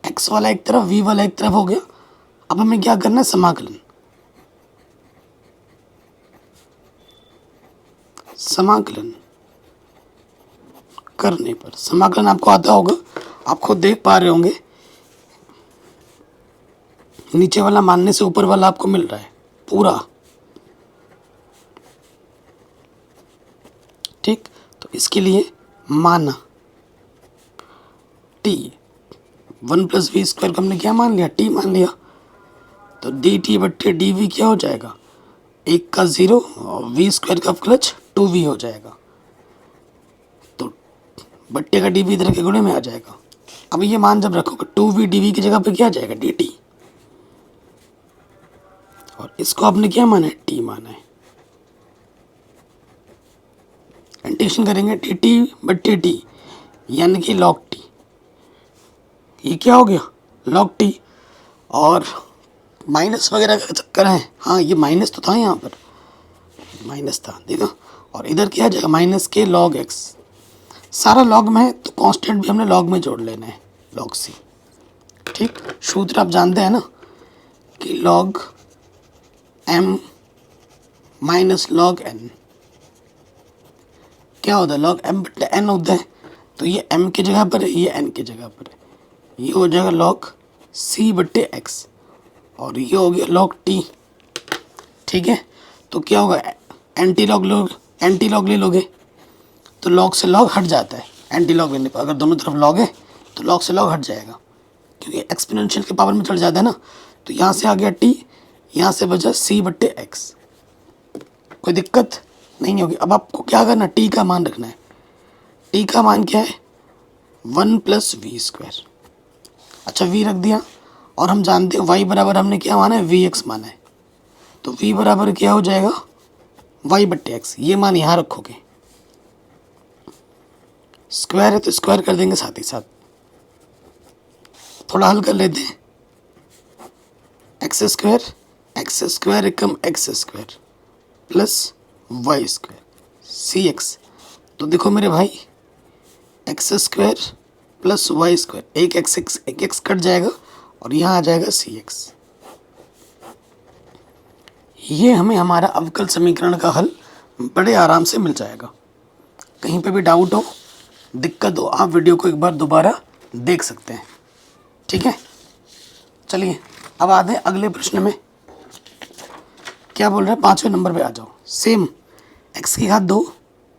x वाला एक तरफ, v वाला एक तरफ हो गया। अब हमें क्या करना है, समाकलन। समाकलन करने पर, समाकलन आपको आता होगा, आप खुद देख पा रहे होंगे, नीचे वाला मानने से ऊपर वाला आपको मिल रहा है पूरा। ठीक, तो इसके लिए माना t 1 प्लस वी स्क्वायर को हमने क्या मान लिया, t मान लिया, तो डी टी बट्टे डी वी क्या हो जाएगा, 1 का 0 और वी स्क्वायर का क्लच 2v हो जाएगा, तो बट्टे का डी वी इधर के गुणे में आ जाएगा। अब ये मान जब रखोगे 2v dv की जगह पे क्या आ जाएगा, dt, और इसको आपने क्या माना है, t माना है। इंटीग्रेशन करेंगे dt बट्टे t यानी कि log t, ये क्या हो गया, log t, और माइनस वगैरह का चक्कर है, हाँ ये माइनस तो था, यहाँ पर माइनस था देखो, और इधर क्या आ जाएगा, माइनस के log x, सारा लॉग में है तो कांस्टेंट भी हमने लॉग में जोड़ लेना है, log c। ठीक, सूत्र आप जानते हैं ना कि log m minus log n क्या होता है, log m बट्टे n होता है, तो ये m की जगह पर है, ये n की जगह पर है, ये हो जाएगा log c बट्टे x, और ये हो गया log t। ठीक है, तो क्या होगा, एंटी लॉग ले लोगे तो लॉग से लॉग हट जाता है, एंटी लॉग लेने पर अगर दोनों तरफ लॉग है तो लॉग से लॉग हट जाएगा, क्योंकि एक्सपोनेंशियल के पावर में चढ़ जाता है ना। तो यहाँ से आ गया t, यहाँ से बचा c बट्टे x, कोई दिक्कत नहीं होगी। अब आपको क्या करना, t का मान रखना है, t का मान क्या है, 1 प्लस वी स्क्वायर। अच्छा v रख दिया, और हम जानते हैं y बराबर हमने क्या माना है, vx माना है, तो v बराबर क्या हो जाएगा, y बट्टे x, ये मान यहाँ रखोगे, स्क्वायर है तो स्क्वायर कर देंगे साथ ही साथ। थोड़ा हल कर लेते हैं, एक्स स्क्वायर एकम x square plus y square c x. तो देखो मेरे भाई, x square plus y square, एक एक्स कट जाएगा और यहाँ आ जाएगा सी एक्स। ये हमें हमारा अवकल समीकरण का हल बड़े आराम से मिल जाएगा। कहीं पे भी डाउट हो, दिक्कत हो, आप वीडियो को एक बार दोबारा देख सकते हैं। ठीक है, चलिए अब आते हैं अगले प्रश्न में। क्या बोल रहे हैं, 5वें नंबर पे आ जाओ। सेम x की घात 2,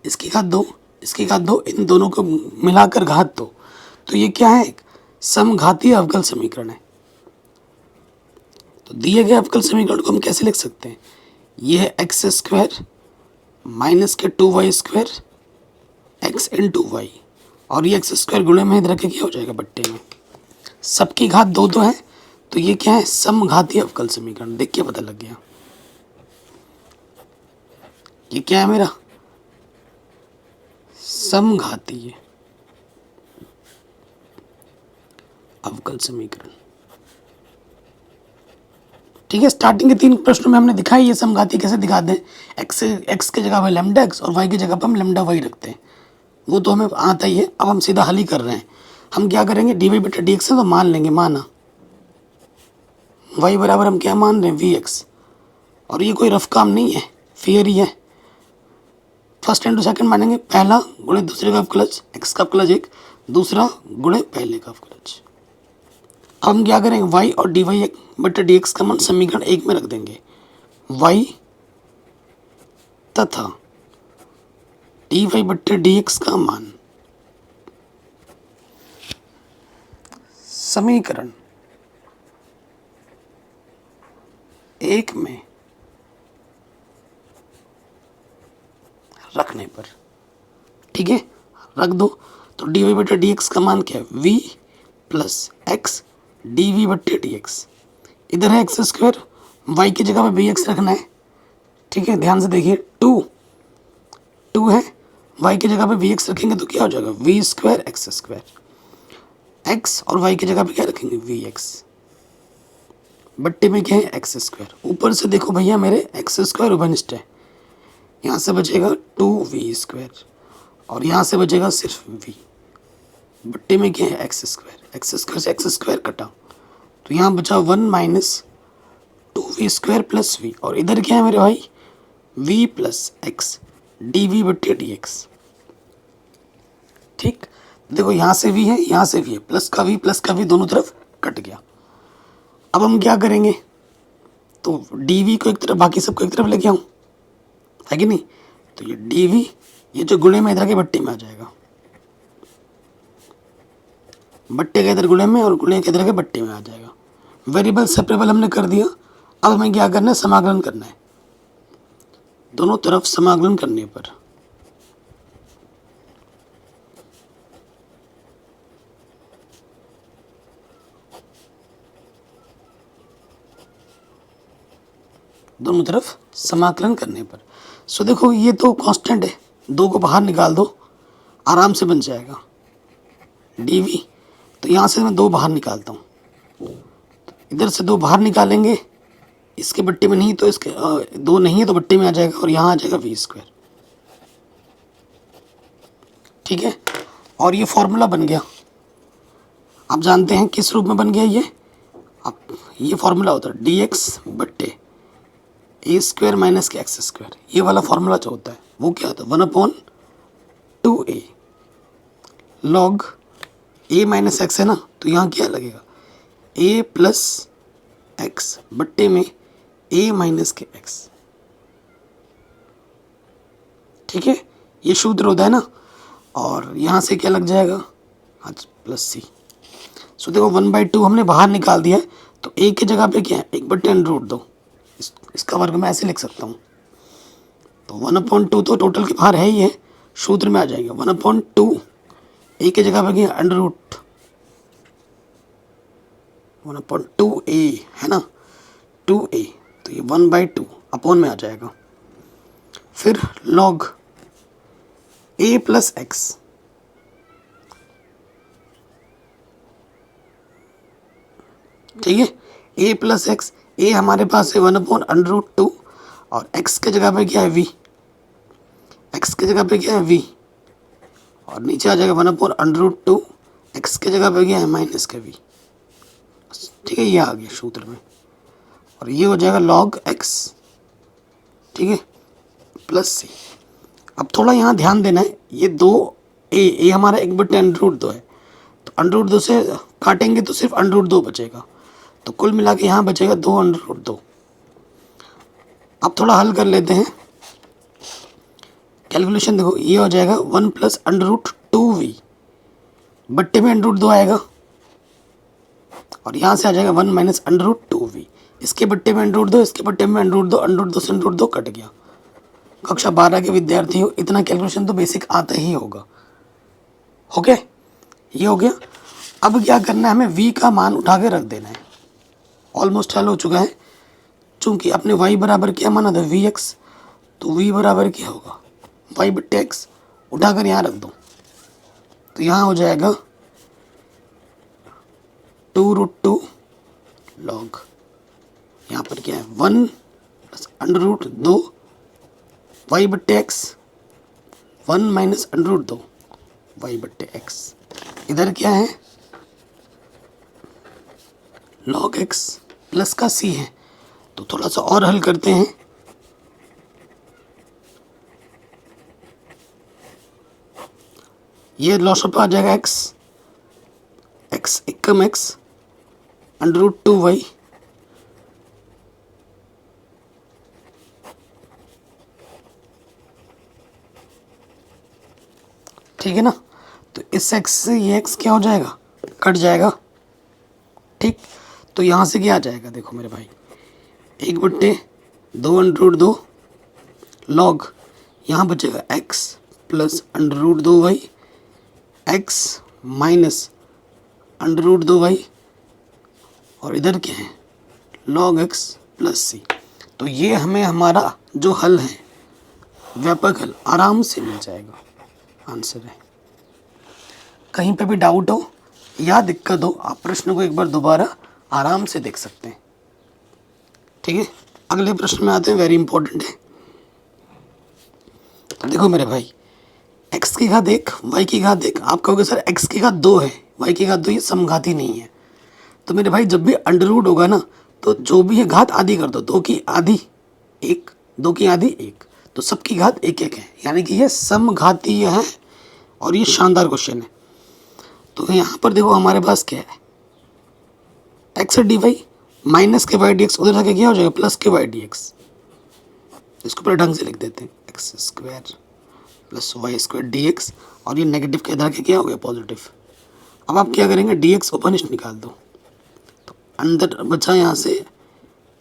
इसकी घात 2, इसकी घात 2, इन दोनों को मिलाकर घात 2, तो ये क्या है, एक समघातीय अवकल समीकरण है। तो दिए गए अवकल समीकरण को हम कैसे लिख सकते हैं, ये है एक्स स्क्वायर माइनस के 2y square x into Y, और ये एक्स स्क्वायर गुणे में इधर के क्या हो जाएगा, बट्टे में, सबकी घात 2 2 है, तो ये क्या है, समघातीय अवकल समीकरण। देख के पता लग गया, ये क्या है मेरा, समघातीय अवकल समीकरण। ठीक है, स्टार्टिंग के 3 प्रश्नों में हमने दिखाई ये समघातीय कैसे दिखाते हैं, एक्स की जगह पे लैम्डा एक्स और वाई की जगह पर हम लैम्डा वाई रखते हैं, वो तो हमें आता ही है। अब हम सीधा हल ही कर रहे हैं। हम क्या करेंगे, डी वाई बटा डी एक्स है तो मान लेंगे, माना वाई बराबर हम क्या मान रहे हैं, वी एक्स, और ये कोई रफ काम नहीं है, फियर ही है। फर्स्ट इंटू सेकंड मानेंगे, पहला गुणे दूसरे का क्लच, एक्स का क्लच 1, दूसरा गुणे पहले का क्लच। अब हम क्या करेंगे, वाई और डी वाई बटा डी एक्स का मान समीकरण 1 में रख देंगे, वाई तथा डी वाई बटे डी एक्स का मान समीकरण एक में रखने पर, ठीक है, रख दो। तो डी वाई बटे डी एक्स का मान क्या है, v plus x d v बटे डी एक्स। इधर है एक्स स्क्वायर, वाई की जगह पे बी एक्स रखना है, ठीक है। ध्यान से देखिए, टू है, वाई की जगह पे वी एक्स रखेंगे तो क्या हो जाएगा, v square x square. X और वाई की जगह पे क्या रखेंगे, वी एक्स बट्टे में क्या है, एक्स स्क्वायर। ऊपर से देखो भैया मेरे एक्स स्क्वायर उभयनिष्ठ है, यहाँ से बचेगा 2v² और यहाँ से बचेगा सिर्फ v। बट्टे में क्या है, एक्स स्क्वायर से एक्स स्क्वायर कटा, तो यहाँ बचा 1 माइनस 2v² प्लस v। और इधर क्या है मेरे भाई, v plus x d v बट्टे डी एक्स। ठीक, देखो यहाँ से v है, यहाँ से v है, प्लस का v दोनों तरफ कट गया। अब हम क्या करेंगे, तो dv को एक तरफ, बाकी सबको एक तरफ लेके आऊँ, है कि नहीं। तो ये dv, ये जो गुणे में इधर के बट्टे में आ जाएगा, बट्टे के इधर गुणे में और गुणे के इधर के बट्टे में आ जाएगा। वेरिएबल सेपरेबल हमने कर दिया। अब हमें क्या करना है, समाकलन करना है, दोनों तरफ समाकलन करने पर दोनों तरफ समाकलन करने पर। सो देखो ये तो कांस्टेंट है, दो को बाहर निकाल दो, आराम से बन जाएगा dv। तो यहाँ से मैं दो बाहर निकालता हूँ, इधर से दो बाहर निकालेंगे, इसके बट्टे में नहीं तो इसके दो नहीं है तो बट्टे में आ जाएगा और यहाँ आ जाएगा v²। ठीक है, और ये फॉर्मूला बन गया। आप जानते हैं किस रूप में बन गया ये, अब ये फॉर्मूला होता है dx बट्टे a² माइनस के x²। ये वाला फॉर्मूला जो होता है वो क्या होता है, 1/2a log a minus x है ना, तो यहाँ क्या लगेगा, a प्लस एक्स बट्टे में a माइनस के x। ठीक है, ये सूत्र होता है ना, और यहाँ से क्या लग जाएगा, अच्छा प्लस सी। सो देखो 1/2 हमने बाहर निकाल दिया है, तो a की जगह पे क्या है, 1/√2, इसका वर्ग मैं ऐसे लिख सकता हूँ। तो 1/2 तो टोटल के बाहर है ही है, सूत्र में आ जाएगा 1/2, a की जगह पे क्या है, √, 1/2a है ना, 2a, तो ये 1/2 अपॉन में आ जाएगा। फिर लॉग a प्लस एक्स, ठीक है, a प्लस एक्स, a हमारे पास है 1/√2 और x के जगह पे क्या है v, x के जगह पे क्या है v, और नीचे आ जाएगा 1/√2, x के जगह पे क्या है माइनस का v। ठीक है, ये आ गया सूत्र में, और ये हो जाएगा log x, ठीक है, प्लस सी। अब थोड़ा यहाँ ध्यान देना है, ये दो a हमारा 1/√2 है, तो √2 से काटेंगे तो सिर्फ √2 बचेगा, तो कुल मिला के यहाँ बचेगा 2/√2। अब थोड़ा हल कर लेते हैं, कैलकुलेशन देखो, ये हो जाएगा 1 प्लस √2v बट्टे में √2 आएगा, और यहाँ से आ जाएगा 1 माइनस √2v, इसके बट्टे में √2, इसके बट्टे में √2, √2 से √2 कट गया। कक्षा 12 के विद्यार्थी हो, इतना कैलकुलेशन तो बेसिक आता ही होगा। ओके, ये हो गया। अब क्या करना है, हमें v का मान उठा के रख देना है। ऑलमोस्ट हल हो चुका है, चूंकि अपने y बराबर क्या माना था, vx, तो v बराबर क्या होगा, y बट्टे x, उठाकर यहाँ रख दो, तो यहाँ हो जाएगा 2√2 लॉग, यहाँ पर क्या है 1 प्लस √2 y बट्टे x, 1 माइनस √2 y बट्टे x। इधर क्या है, log x प्लस का c है, तो थोड़ा सा और हल करते हैं। ये लॉसअप आ जाएगा x एकम x √2y, ठीक है ना। तो इस x से ये x क्या हो जाएगा, कट जाएगा, तो यहाँ से क्या आ जाएगा, देखो मेरे भाई, 1/2 log, यहाँ बचेगा x plus √2y, x minus √2y, और इधर क्या है log x प्लस c। तो ये हमें हमारा जो हल है, व्यापक हल, आराम से मिल जाएगा, आंसर है। कहीं पे भी डाउट हो या दिक्कत हो, आप प्रश्न को एक बार दोबारा आराम से देख सकते हैं। ठीक है, अगले प्रश्न में आते हैं, वेरी इंपॉर्टेंट है। देखो मेरे भाई, x की घात 1, y की घात 1। आप कहोगे सर x की घात 2 है, y की घात 2, ये समघाती नहीं है। तो मेरे भाई जब भी अंडर रूट होगा ना, तो जो भी है घात आधी कर दो, 2 की आधी 1, 2 की आधी 1, तो सबकी घात 1 है, यानी कि ये समघातीय है। और ये शानदार क्वेश्चन है। तो यहाँ पर देखो हमारे पास क्या है, एक्स डी वाई माइनस के वाई डी एक्स, उधर जाके क्या हो जाएगा प्लस के वाई डी एक्स। इसको पूरा ढंग से लिख देते हैं, x square plus y square d x, और ये नेगेटिव के इधर के क्या हो गया पॉजिटिव। अब आप क्या करेंगे, डी एक्स ओपनिस्ट निकाल दो, तो अंदर बचा यहाँ से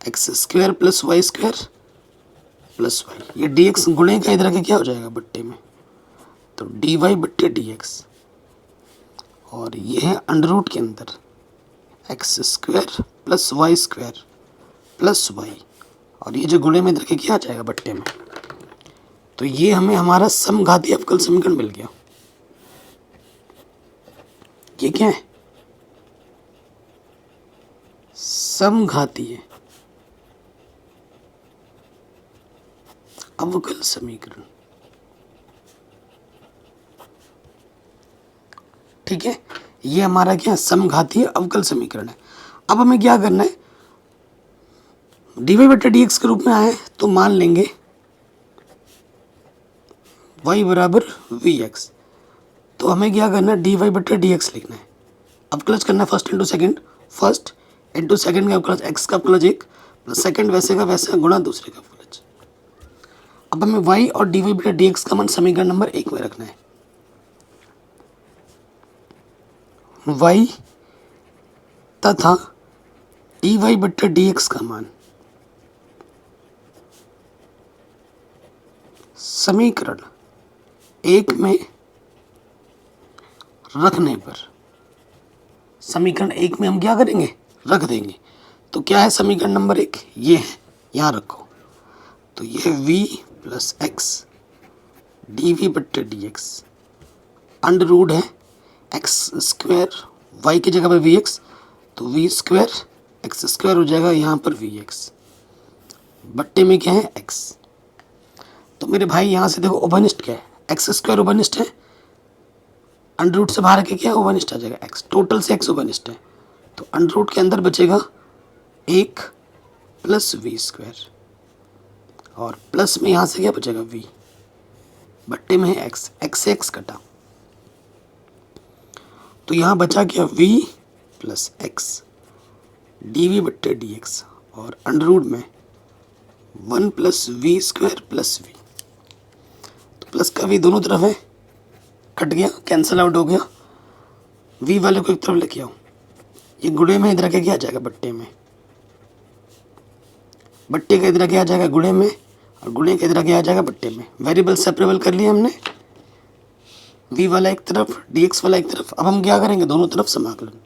x square plus y square plus y, ये डी एक्स गुणे का इधर के क्या हो जाएगा बट्टे में, तो डी वाई बट्टे डी एक्स, और ये है अंडर रूट के अंदर x square plus y square plus y, और ये जो गुणे में इधर के क्या आ जाएगा बट्टे में। तो ये हमें हमारा समघातीय अवकल समीकरण मिल गया। ये क्या है, समघातीय अवकल समीकरण। ठीक है, ये हमारा क्या समघातीय अवकल समीकरण है। अब हमें क्या करना है, डी वाई बटा डी एक्स के रूप में आए तो मान लेंगे y बराबर वी एक्स। तो हमें क्या करना है, डी वाई बटा डी एक्स लिखना है, अवकलज करना है first into second, first into second का अवकलज, एक्स का अवकलज 1 प्लस सेकेंड वैसे का वैसा गुणा दूसरे का अवकलज। अब हमें y और डी वाई बटा डी एक्स का मान समीकरण नंबर 1 में रखना है। y तथा डी वाई बटा डी एक्स का मान समीकरण 1 में रखने पर, समीकरण 1 में हम क्या करेंगे, रख देंगे। तो क्या है समीकरण नंबर 1, ये है, यहाँ रखो। तो ये v plus x d v बट्टे डी एक्स अंडर रूट है एक्स स्क्वायर, वाई की जगह पर वी एक्स, तो वी स्क्वायर एक्स स्क्वायर हो जाएगा यहाँ पर वी एक्स, बट्टे में क्या है एक्स। तो मेरे भाई यहाँ से देखो ओवनिस्ट क्या है, एक्स स्क्वायर ओवनिस्ट है, अंडर रूट से बाहर के क्या ओवनिस्ट आ जाएगा एक्स, टोटल से एक्स ओवनिस्ट है। तो अंडर रूट के अंदर बचेगा 1 प्लस वी स्क्वायर, और प्लस में यहाँ से क्या बचेगा वी, बट्टे में है एक्स, एक्स से एक्स कटा, तो यहाँ बचा क्या v plus x d v बट्टे डी एक्स, और अंडर रूट में 1 plus v square plus v. तो प्लस का v दोनों तरफ है, कट गया, कैंसिल आउट हो गया, v वाले को एक तरफ लेके आओ, ये गुणे में इधर के क्या आ जाएगा बट्टे में, बट्टे का इधर क्या आ जाएगा गुणे में, और गुणे का इधर क्या आ जाएगा बट्टे में। वेरिएबल सेपरेबल कर लिया हमने, v वाला एक तरफ dx वाला एक तरफ। अब हम क्या करेंगे, दोनों तरफ समाकलन,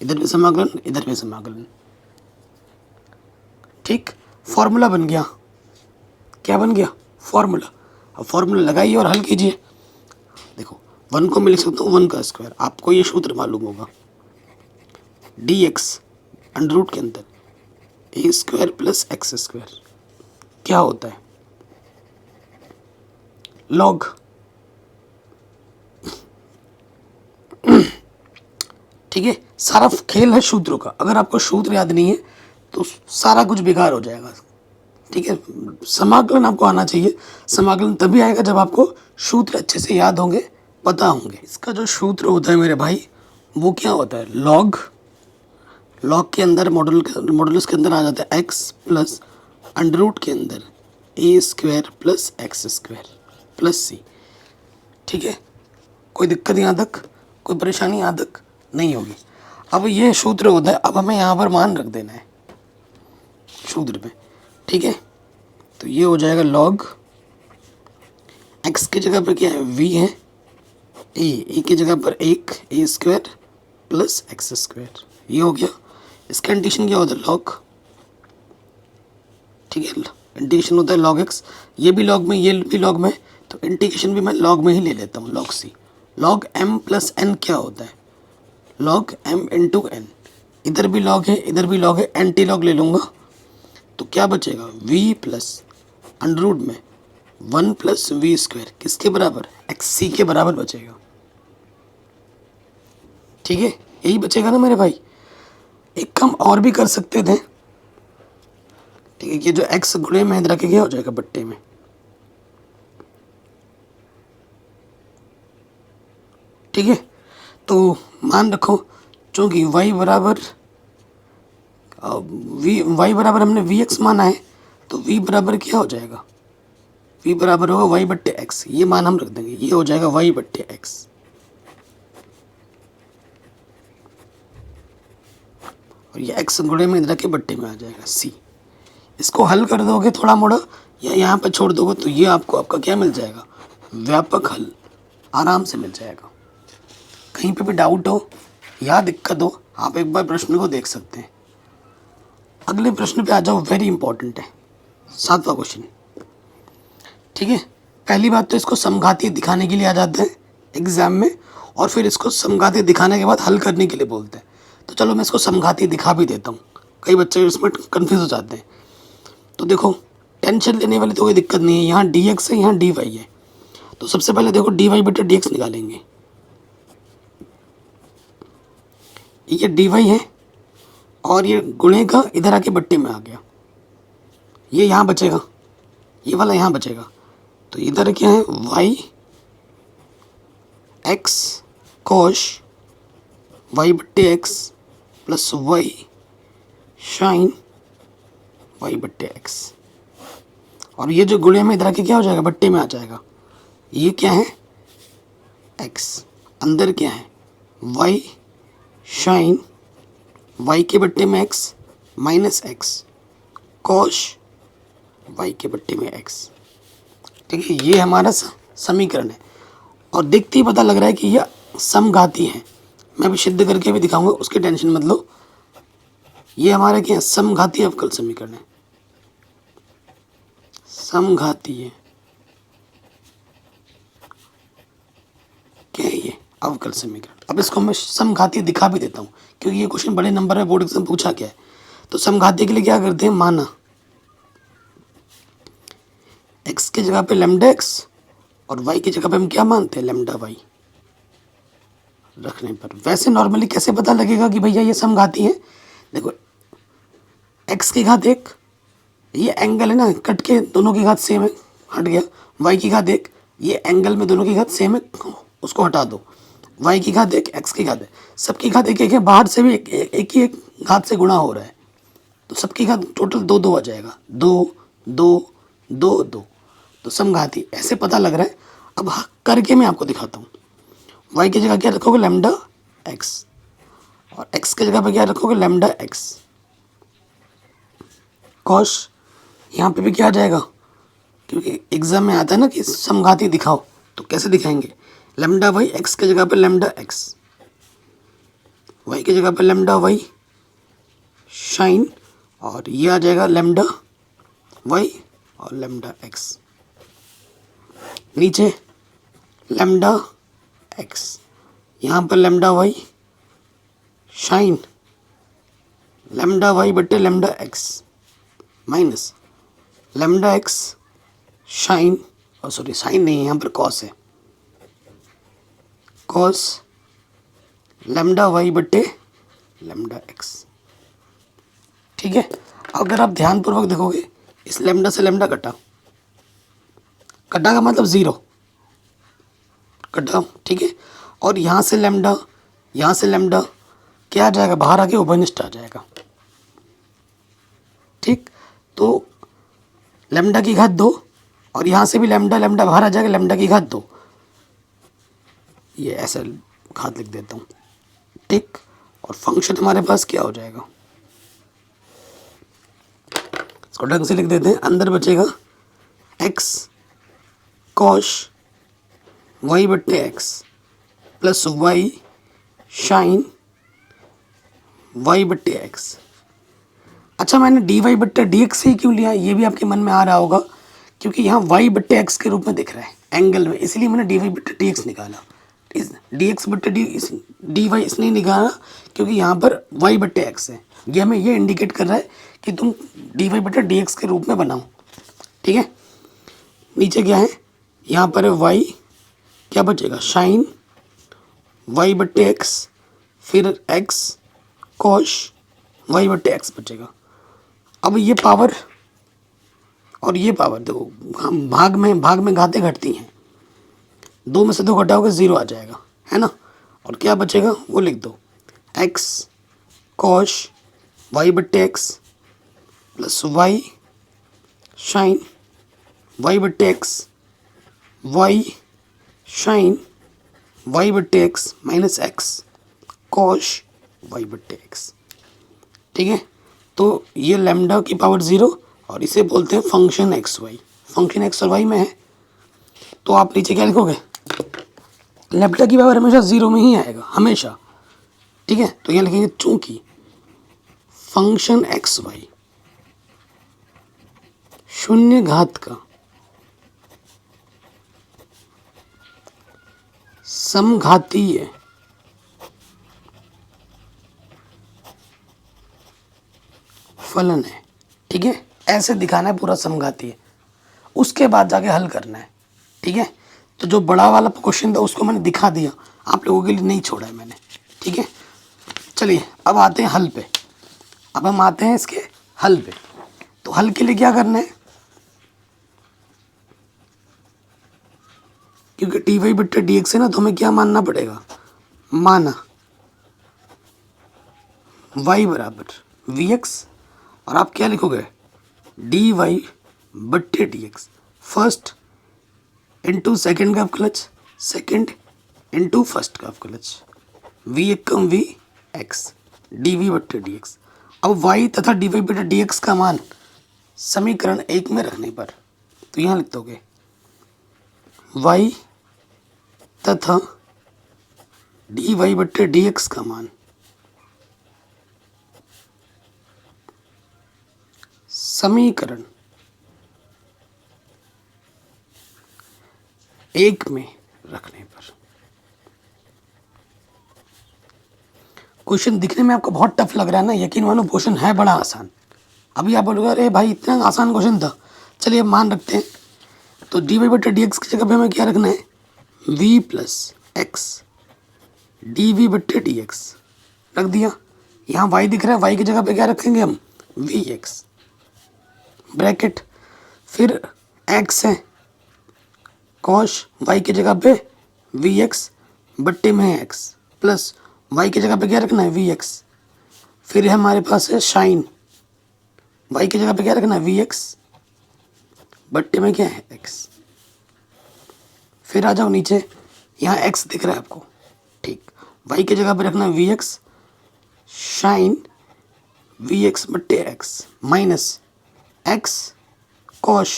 इधर भी समाकलन इधर भी समाकलन। ठीक, फॉर्मूला बन गया, क्या बन गया फॉर्मूला। अब फॉर्मूला लगाइए और हल कीजिए। देखो 1 को मैं लिख सकता हूँ 1 का स्क्वायर, आपको ये सूत्र मालूम होगा, dx अंडर रूट के अंदर a square plus x square क्या होता है लॉग। ठीक है, सारा खेल है सूत्रों का, अगर आपको सूत्र याद नहीं है तो सारा कुछ बेकार हो जाएगा। ठीक है, समाकलन आपको आना चाहिए, समाकलन तभी आएगा जब आपको सूत्र अच्छे से याद होंगे, पता होंगे। इसका जो सूत्र होता है मेरे भाई वो क्या होता है, लॉग, लॉग के अंदर मॉडुलस के अंदर आ जाता है एक्स प्लस अंडर रूट के अंदर a square plus x square plus c. ठीक है, कोई दिक्कत यहाँ तक, कोई परेशानी यहाँ तक नहीं होगी। अब ये सूत्र होता है, अब हमें यहाँ पर मान रख देना है सूत्र पे, ठीक है। तो ये हो जाएगा लॉग एक्स की जगह पर क्या है वी है, ए की जगह पर एक ए स्क्वायर प्लस एक्स स्क्वायर, ये हो गया। इसका इंटीग्रेशन क्या होता है लॉग, ठीक है, इंटीग्रेशन होता है लॉग एक्स, ये भी लॉग में ये भी लॉग में, तो इंटीग्रेशन भी मैं लॉग में ही ले लेता हूँ, log c. Log M plus N क्या होता है लॉग एम इंटू एन, इधर भी लॉग है इधर भी लॉग है, एंटी लॉग ले लूँगा तो क्या बचेगा वी प्लस अंडर रूट में 1 प्लस वी स्क्वायर, किसके बराबर एक्स सी के बराबर बचेगा, ठीक है। यही बचेगा ना मेरे भाई। एक काम और भी कर सकते थे, ठीक है, ये जो एक्स गुणे में रखे क्या हो जाएगा बट्टे में, ठीक है। तो मान रखो चूंकि y बराबर y बराबर हमने वी एक्स माना है, तो v बराबर क्या हो जाएगा, v बराबर होगा y बट्टे एक्स, ये मान हम रख देंगे, ये हो जाएगा y बट्टे एक्स। और ये x गुणे में रखे बट्टे में आ जाएगा c। इसको हल कर दोगे थोड़ा मोड़ा या यहाँ पर छोड़ दोगे तो ये आपको आपका क्या मिल जाएगा व्यापक हल, आराम से मिल जाएगा। कहीं पे भी डाउट हो या दिक्कत हो आप एक बार प्रश्न को देख सकते हैं। अगले प्रश्न पे आ जाओ, वेरी इंपॉर्टेंट है 7वां क्वेश्चन, ठीक है। पहली बात तो इसको समघातीय दिखाने के लिए आ जाते हैं एग्जाम में, और फिर इसको समघातीय दिखाने के बाद हल करने के लिए बोलते हैं। तो चलो मैं इसको समघातीय दिखा भी देता हूँ, कई बच्चे इसमें कन्फ्यूज हो जाते हैं। तो देखो टेंशन लेने वाली तो कोई दिक्कत नहीं है, यहाँ डी एक्स है यहाँ डी वाई है, तो सबसे पहले देखो डी वाई बटे डी एक्स निकालेंगे, ये डी वाई है और ये गुणे का इधर आके बट्टे में आ गया, ये यहाँ बचेगा, ये वाला यहाँ बचेगा, तो इधर क्या है वाई एक्स कोश वाई बट्टे x plus y sine y बट्टे एक्स, और ये जो गुणे में इधर आके क्या हो जाएगा बट्टे में आ जाएगा, ये क्या है एक्स, अंदर क्या है वाई शाइन वाई के बट्टे में x minus x cos y के बट्टे में एक्स, ठीक है। ये हमारा समीकरण है और देखते ही पता लग रहा है कि यह समघाती है। मैं अभी सिद्ध करके भी दिखाऊंगा, उसकी टेंशन मत लो। ये हमारा क्या है समघातीय अवकल समीकरण है, समघातीय क्या है ये अवकल समीकरण। अब इसको मैं समघातीय दिखा भी देता हूँ क्योंकि ये क्वेश्चन बड़े नंबर में बोर्ड एग्जाम पूछा गया है। तो समघातीय के लिए क्या करते हैं, माना x की जगह पे लैम्डा x और y की जगह पे हम क्या मानते हैं लैम्डा y रखने पर। वैसे नॉर्मली कैसे पता लगेगा कि भैया ये समघाती है, देखो x की घात 1, ये एंगल है ना कट के दोनों की घात सेम है हट गया, y की घात 1, ये एंगल में दोनों की घात सेम है उसको हटा दो, y की घात 1 x की घात है, सबकी घात एक एक है, बाहर से भी एक ही एक घात से गुणा हो रहा है, तो सबकी घात टोटल 2 2 आ जाएगा, 2 2 2 2, तो समघाती ऐसे पता लग रहा है। अब करके मैं आपको दिखाता हूँ। y की जगह क्या रखोगे लैम्डा x और x की जगह पे क्या रखोगे लैम्डा x कॉश, यहाँ पे भी क्या आ जाएगा क्योंकि एग्जाम में आता है ना कि समघाती दिखाओ, तो कैसे दिखाएंगे लैम्डा वाई एक्स की जगह पे लैम्डा एक्स, वाई की जगह पे लैम्डा वाई शाइन, और ये आ जाएगा लैम्डा वाई और लैम्डा एक्स, नीचे लैम्डा एक्स, यहाँ पर lambda y sine lambda y बटे lambda x minus lambda x sine, और सॉरी साइन नहीं है यहाँ पर कॉस है, कॉस लैम्डा वाई बटे लैम्डा एक्स, ठीक है। अगर आप ध्यानपूर्वक देखोगे इस लैम्डा से लैम्डा कटा, कटा का मतलब 0 कटा, ठीक है। और यहाँ से लैम्डा क्या आ जाएगा बाहर आके उभयनिष्ठ आ जाएगा, ठीक। तो लैम्डा की घात 2 और यहाँ से भी लैम्डा बाहर आ जाएगा लैम्डा की घात 2, ये ऐसा घात लिख देता हूँ, ठीक। और फंक्शन हमारे पास क्या हो जाएगा, इसको ढंग से लिख देते हैं। अंदर बचेगा एक्स कॉश वाई बट्टे x plus y sine y बट्टे एक्स। अच्छा, मैंने डी वाई बट्टे डी एक्स ही क्यों लिया, ये भी आपके मन में आ रहा होगा, क्योंकि यहाँ वाई बट्टे एक्स के रूप में दिख रहा है एंगल में, इसलिए मैंने डी वाई बट्टे डी एक्स निकाला। इस डी एक्स बट्टे डी वाई इसलिए निकाला क्योंकि यहाँ पर वाई बट्टे एक्स है, ये हमें ये इंडिकेट कर रहा है कि तुम डी वाई बट्टे डी एक्स के रूप में बनाओ। ठीक है, नीचे क्या है, यहाँ पर है वाई, क्या बचेगा शाइन वाई बट्टे एक्स, फिर एक्स कॉश वाई बट्टे एक्स बचेगा। अब ये पावर और ये पावर देखो, हम भाग में घातें घटती हैं, दो में से दो घटाओगे ज़ीरो आ जाएगा, है ना। और क्या बचेगा वो लिख दो, एक्स कॉश वाई बट्टे x plus y sine y बट्टे एक्स वाई शाइन वाई बट्टे x minus x cos y बट्टे एक्स। ठीक है, तो ये लैम्डा की पावर ज़ीरो और इसे बोलते हैं function x y. Function x और वाई में है, तो आप नीचे क्या लिखोगे, लैम्डा की पावर हमेशा ज़ीरो में ही आएगा हमेशा। ठीक है, तो यहाँ लिखेंगे चूंकि फंक्शन एक्स वाई शून्य घात का समघातीय फलन है। ठीक है, ऐसे दिखाना है पूरा समघातीय, उसके बाद जाके हल करना है। ठीक है, तो जो बड़ा वाला क्वेश्चन था उसको मैंने दिखा दिया, आप लोगों के लिए नहीं छोड़ा है मैंने। ठीक है, चलिए अब आते हैं हल पे। अब हम आते हैं इसके हल पे। तो हल के लिए क्या करना है, क्योंकि डी वाई बट्टे डी एक्स है ना, तो हमें क्या मानना पड़ेगा, माना y बराबर वी एक्स, और आप क्या लिखोगे, डी वाई बट्टे d x, first into second का क्लच, सेकेंड इंटू फर्स्ट का क्लच, वी एक कम वी एक्स डी वी बट्टे डी एक्स। अब y तथा डी वाई बट्टे डी एक्स का मान समीकरण एक में रखने पर, तो यहाँ लिख दोगे y तथा डी वाई बट्टे डी एक्स का मान समीकरण एक में रखने पर। क्वेश्चन दिखने में आपको बहुत टफ लग रहा है ना, यकीन मानो क्वेश्चन है बड़ा आसान। अभी आप बोलोगे अरे भाई इतना आसान क्वेश्चन था, चलिए अब मान रखते हैं। तो डी वाई बटे डी एक्स की जगह पे हमें क्या रखना है, v plus x d v बट्टे डी एक्स रख दिया। यहाँ y दिख रहा है, y की जगह पे क्या रखेंगे हम, वी एक्स ब्रैकेट, फिर x है कॉश y की जगह पे वी एक्स बट्टे में है x प्लस y की जगह पे क्या रखना है वी एक्स, फिर हमारे पास है शाइन y की जगह पे क्या रखना है वी एक्स बट्टे में क्या है x। फिर आ जाओ नीचे, यहाँ x दिख रहा है आपको, ठीक, y की जगह पे रखना है v x sine v x बट्टे x minus x cos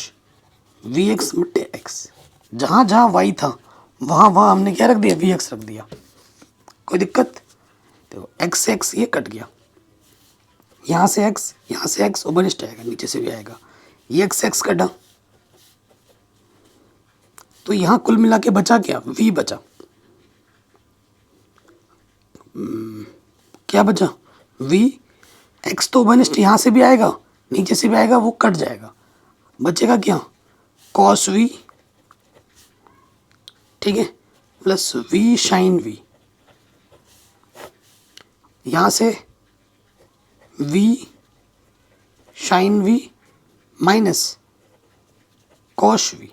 v x बट्टे एक्स। जहाँ जहाँ y था वहाँ वहाँ हमने क्या रख दिया, वी एक्स रख दिया। कोई दिक्कत, तो x से x ये कट गया, यहाँ से x ओवरलिस्ट आएगा, नीचे से भी आएगा, ये x से x कटा, तो यहाँ कुल मिला के बचा क्या, v बचा। क्या बचा, v, x तो ओवरलिस्ट यहाँ से भी आएगा नीचे से भी आएगा, वो कट जाएगा, बचेगा क्या, कॉस v, ठीक है, प्लस v शाइन v, यहाँ से v shine v minus cosh v,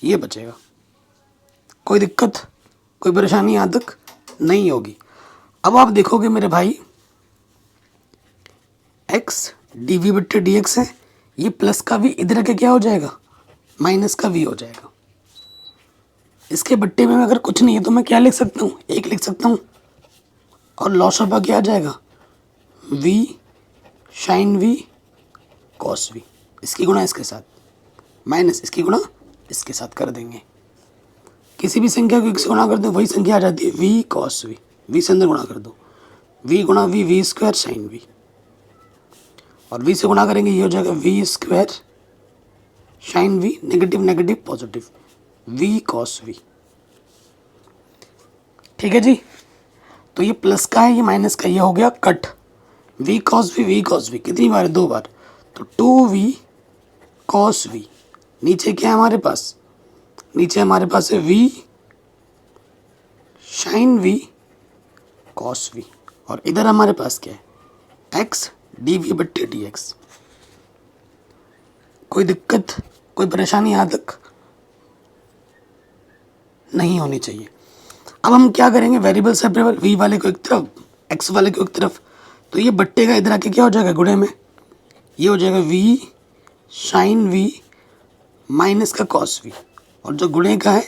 ये बचेगा। कोई दिक्कत, कोई परेशानी यहाँ तक नहीं होगी। अब आप देखोगे मेरे भाई, x डी वी बट्टे डी एक्स है, ये प्लस का v इधर के क्या हो जाएगा, माइनस का v हो जाएगा। इसके बट्टे में अगर कुछ नहीं है तो मैं क्या लिख सकता हूँ, एक लिख सकता हूँ, और लॉस ऑफ क्या आ जाएगा, v sine v cos v, इसकी गुणा इसके साथ माइनस इसकी गुणा इसके साथ कर देंगे। किसी भी संख्या को इससे गुणा कर दो वही संख्या आ जाती है v कॉस v, v से अंदर गुणा कर दो, v गुणा v v square sine v, और v से गुणा करेंगे ये हो जाएगा v square sine v negative negative positive v cos v। ठीक है जी, तो ये प्लस का है ये माइनस का, ये हो गया कट, v कॉस v कितनी बार है, 2 बार, तो 2v कॉस v। नीचे क्या है हमारे पास, नीचे हमारे पास है v sine v cos v, और इधर हमारे पास क्या है x dv बट्टे dx। कोई दिक्कत कोई परेशानी यहाँ तक नहीं होनी चाहिए। अब हम क्या करेंगे, वेरिएबल सेपरेबल, v वाले को एक तरफ x वाले को एक तरफ, तो ये बट्टे का इधर आके क्या हो जाएगा गुणे में, ये हो जाएगा v साइन v माइनस का कॉस v, और जो गुणे का है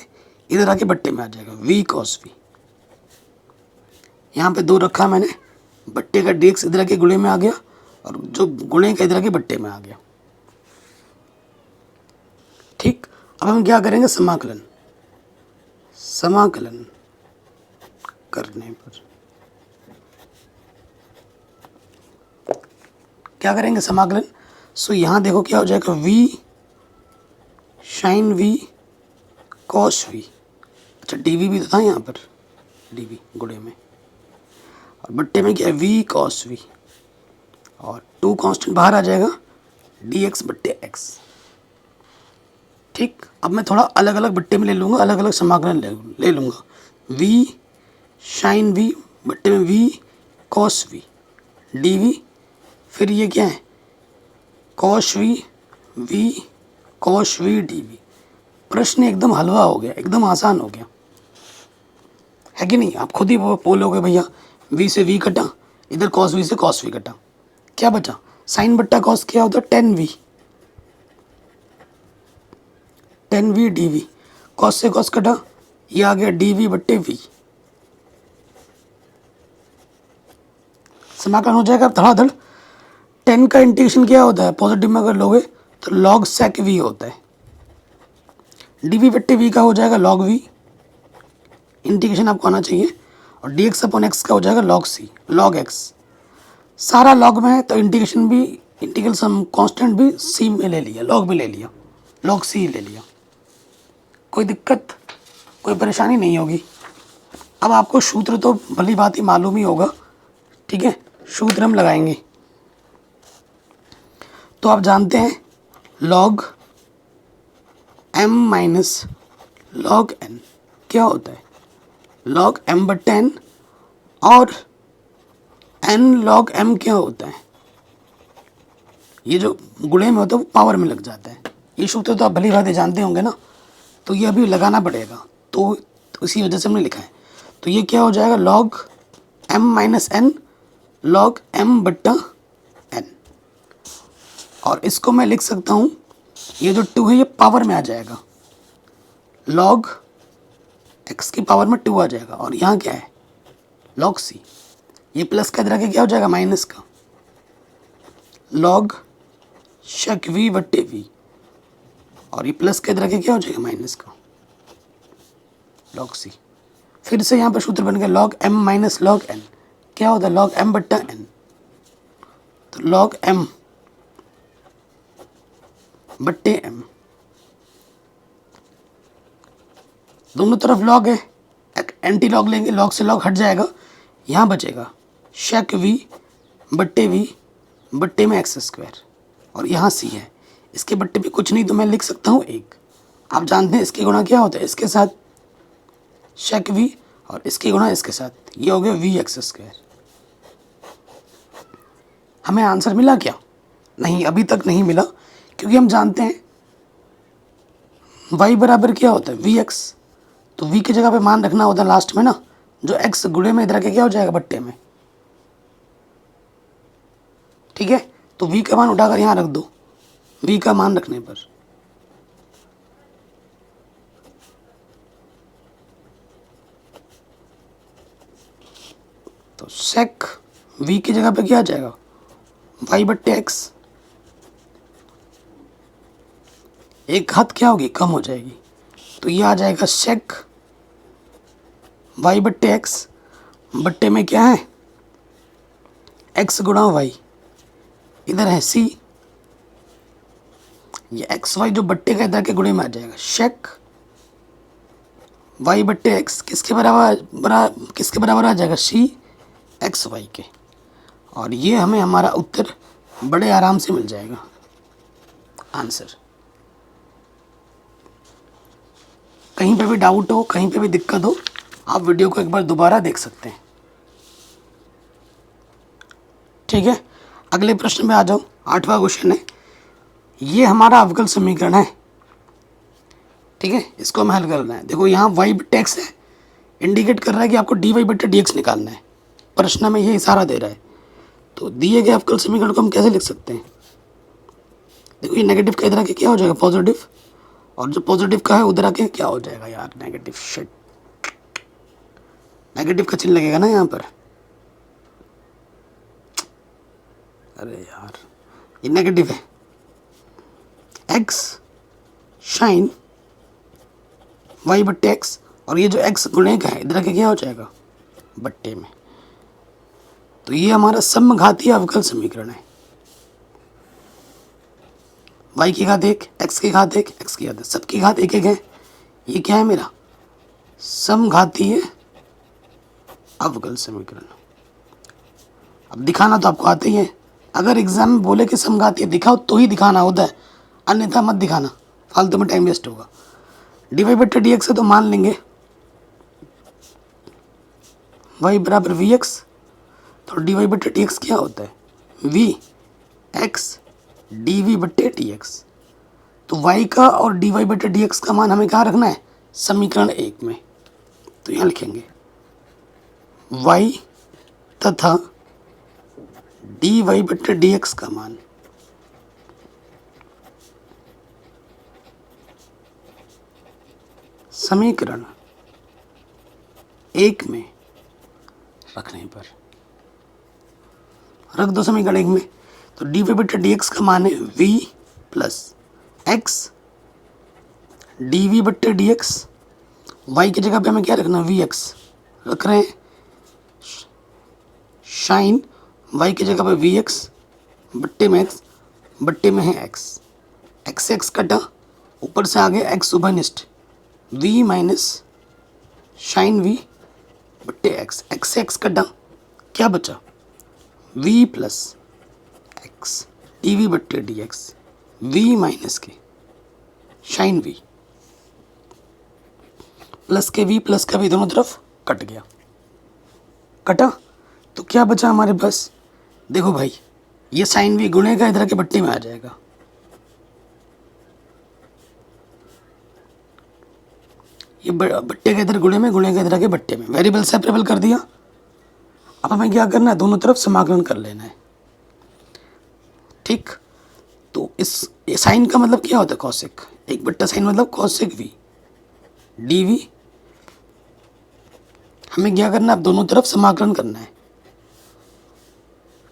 इधर आके बट्टे में आ जाएगा v कॉस v। यहाँ पे 2 रखा मैंने, बट्टे का dx इधर आके गुणे में आ गया और जो गुणे का इधर आके बट्टे में आ गया। ठीक, अब हम क्या करेंगे, समाकलन, समाकलन करने पर क्या करेंगे समाकलन, सो यहाँ देखो क्या हो जाएगा v sine v cos v, अच्छा dv भी तो था यहाँ पर, dv गुणे में, और बट्टे में क्या है v कॉस v, और 2 कांस्टेंट बाहर आ जाएगा dx बट्टे x। ठीक, अब मैं थोड़ा अलग अलग बट्टे में ले लूँगा, अलग अलग समाकलन ले लूँगा, v साइन v बट्टे में v कॉस v dv, फिर ये क्या है cos v cos v dv। प्रश्न एकदम हलवा हो गया, एकदम आसान हो गया, है कि नहीं। आप खुद ही बोलोगे भैया v से v कटा, इधर कॉस v से कॉस v कटा, क्या बचा, साइन बट्टा कॉस क्या होता है 10v, 10v dv, कॉस से कॉस कटा, ये आ गया dv बट्टे v, समाकलन हो जाएगा। अब धड़ाधड़ 10 का इंटीग्रेशन क्या होता है, पॉजिटिव में अगर लोगे तो log sec v होता है, dv बट्टे v का हो जाएगा log v, इंटीग्रेशन आपको आना चाहिए, और dx अपॉन x का हो जाएगा log c, log x, सारा log में है तो इंटीग्रेशन भी, इंटीग्रल सम कांस्टेंट भी c में ले लिया, log में ले लिया, log c ले लिया, कोई दिक्कत कोई परेशानी नहीं होगी। अब आपको सूत्र तो भली बात ही मालूम ही होगा, ठीक है, सूत्र हम लगाएंगे। तो आप जानते हैं log m minus log n क्या होता है, log m बट्टे n, और n log m क्या होता है, ये जो गुणे में होता है वो पावर में लग जाता है। ये सूत्र तो आप भली बात जानते होंगे ना, तो ये अभी लगाना पड़ेगा, तो इसी वजह से हमने लिखा है। तो ये क्या हो जाएगा log m minus n log m बट्टा n, और इसको मैं लिख सकता हूँ, ये जो 2 है ये पावर में आ जाएगा, log x की पावर में 2 आ जाएगा, और यहाँ क्या है log c, ये प्लस का इधर के क्या हो जाएगा माइनस का, log sec v बट्टे v, और ये प्लस के इधर के क्या हो जाएगा माइनस का log c। फिर से यहाँ पर सूत्र बन गया log m minus log n क्या होता है log m बट्टा n, तो log m बट्टे m, दोनों तरफ log है, एंटी लॉग लेंगे, log से log हट जाएगा, यहाँ बचेगा sec v बट्टे v बट्टे में एक्स स्क्वायर, और यहाँ c है, इसके बट्टे पे कुछ नहीं तो मैं लिख सकता हूँ 1। आप जानते हैं इसकी गुणा क्या होता है, इसके साथ sec v, और इसकी गुणा इसके साथ, ये हो गया v एक्स स्क्वायर। हमें आंसर मिला क्या, नहीं अभी तक नहीं मिला, क्योंकि हम जानते हैं y बराबर क्या होता है v x, तो v की जगह पे मान रखना होता है लास्ट में ना, जो x गुणे में इधर के क्या हो जाएगा बट्टे में, ठीक है। तो v का मान उठाकर यहाँ रख दो, v का मान रखने पर तो तो सेक वी की जगह पे क्या आ जाएगा, वाई बट्टे एक्स, एक घात क्या होगी, कम हो जाएगी, तो ये आ जाएगा सेक वाई बट्टे एक्स, बट्टे में क्या है एक्स गुणा वाई, इधर है सी, ये एक्स वाई जो बट्टे का इधर के गुणे में आ जाएगा, शेक वाई बट्टे एक्स किसके बराबर आ जाएगा, सी एक्स वाई के। और ये हमें हमारा उत्तर बड़े आराम से मिल जाएगा आंसर। कहीं पे भी डाउट हो, कहीं पे भी दिक्कत हो, आप वीडियो को एक बार दोबारा देख सकते हैं। ठीक है, अगले प्रश्न में आ जाओ। 8वां क्वेश्चन है, ये हमारा अवकल समीकरण है। ठीक है, इसको हमें हल करना है। देखो यहाँ वाई बट्टे एक्स है, इंडिकेट कर रहा है कि आपको डी वाई बट्टे डी एक्स निकालना है। प्रश्न में ये इशारा दे रहा है। तो दिए गए अवकल समीकरण को हम कैसे लिख सकते हैं? देखो ये नेगेटिव का इधर आके क्या हो जाएगा, पॉजिटिव, और जो पॉजिटिव का है उधर आके क्या हो जाएगा यार, नेगेटिव। शिट, नेगेटिव का चिन्ह लगेगा ना यहाँ पर। अरे यार, ये नेगेटिव है, एक्स शाइन वाई बट्टे एक्स, और ये जो एक्स गुणे का है इधर आके क्या हो जाएगा, बट्टे में। तो ये हमारा समघातीय अवकल समीकरण है। वाई की घात एक, एक्स की घात एक, एक्स की घात एक, सबकी घात एक एक है। ये क्या है मेरा समघातीय अवकल समीकरण। अब दिखाना तो आपको आते ही है। अगर एग्जाम में बोले कि समघातीय दिखाओ तो ही दिखाना होता है, अन्यथा मत दिखाना, फालतू में टाइम वेस्ट होगा। डी वाई बट्टे डी एक्स है तो मान लेंगे वाई बराबर वी एक्स, तो डी वाई बट्टे डी एक्स क्या होता है, वी एक्स डी वी बट्टे डी एक्स। तो वाई का और डी वाई बट्टे डी एक्स का मान हमें कहाँ रखना है, समीकरण 1 में। तो यहाँ लिखेंगे वाई तथा डी वाई बट्टे डी एक्स का मान समीकरण 1 में रखने पर, रख दो समीकरण 1 में। तो डी वाई बट्टे डी एक्स का मान है v plus x d v बट्टे डी एक्स। वाई की जगह पे हमें क्या रखना, वी एक्स रख रहे हैं, शाइन वाई की जगह पे वी एक्स बट्टे में एक्स, बट्टे में है एक्स, एक्स एक्स कटा, ऊपर से आगे एक्स उभयनिष्ठ, वी माइनस शाइन वी बट्टे एक्स, एक्स से एक्स कटा, क्या बचा, v plus x d v बट्टे डी एक्स, वी माइनस के शाइन वी, प्लस के वी प्लस का भी दोनों तरफ कट गया, कटा तो क्या बचा हमारे पास। देखो भाई, ये साइन वी गुणे का इधर के बट्टे में आ जाएगा, ये बट्टे के इधर गुणे में, गुणे के इधर के बट्टे में, वेरिएबल सेपरेबल कर दिया। अब हमें क्या करना है, दोनों तरफ समाकलन कर लेना है। ठीक, तो इस साइन का मतलब क्या होता है, कॉसेक, एक बट्टा साइन मतलब कॉसेक वी डी वी। हमें क्या करना है, अब दोनों तरफ समाकलन करना है।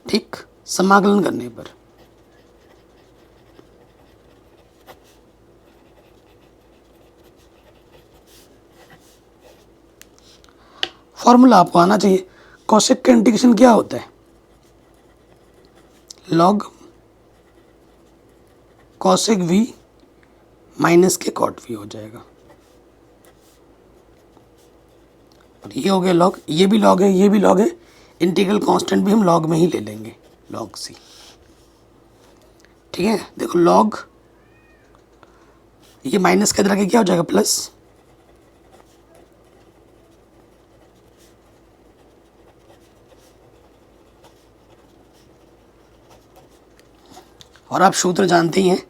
ठीक, समाकलन करने पर फॉर्मूला आपको आना चाहिए। कॉसेक का इंटीग्रेशन क्या होता है, लॉग कॉसेक वी माइनस के कॉट वी हो जाएगा। और ये हो गया लॉग, ये भी लॉग है, ये भी लॉग है, इंटीग्रल कांस्टेंट भी हम लॉग में ही ले लेंगे, लॉग सी। ठीक है, देखो लॉग ये माइनस के इधर के क्या हो जाएगा, प्लस, और आप सूत्र जानते ही हैं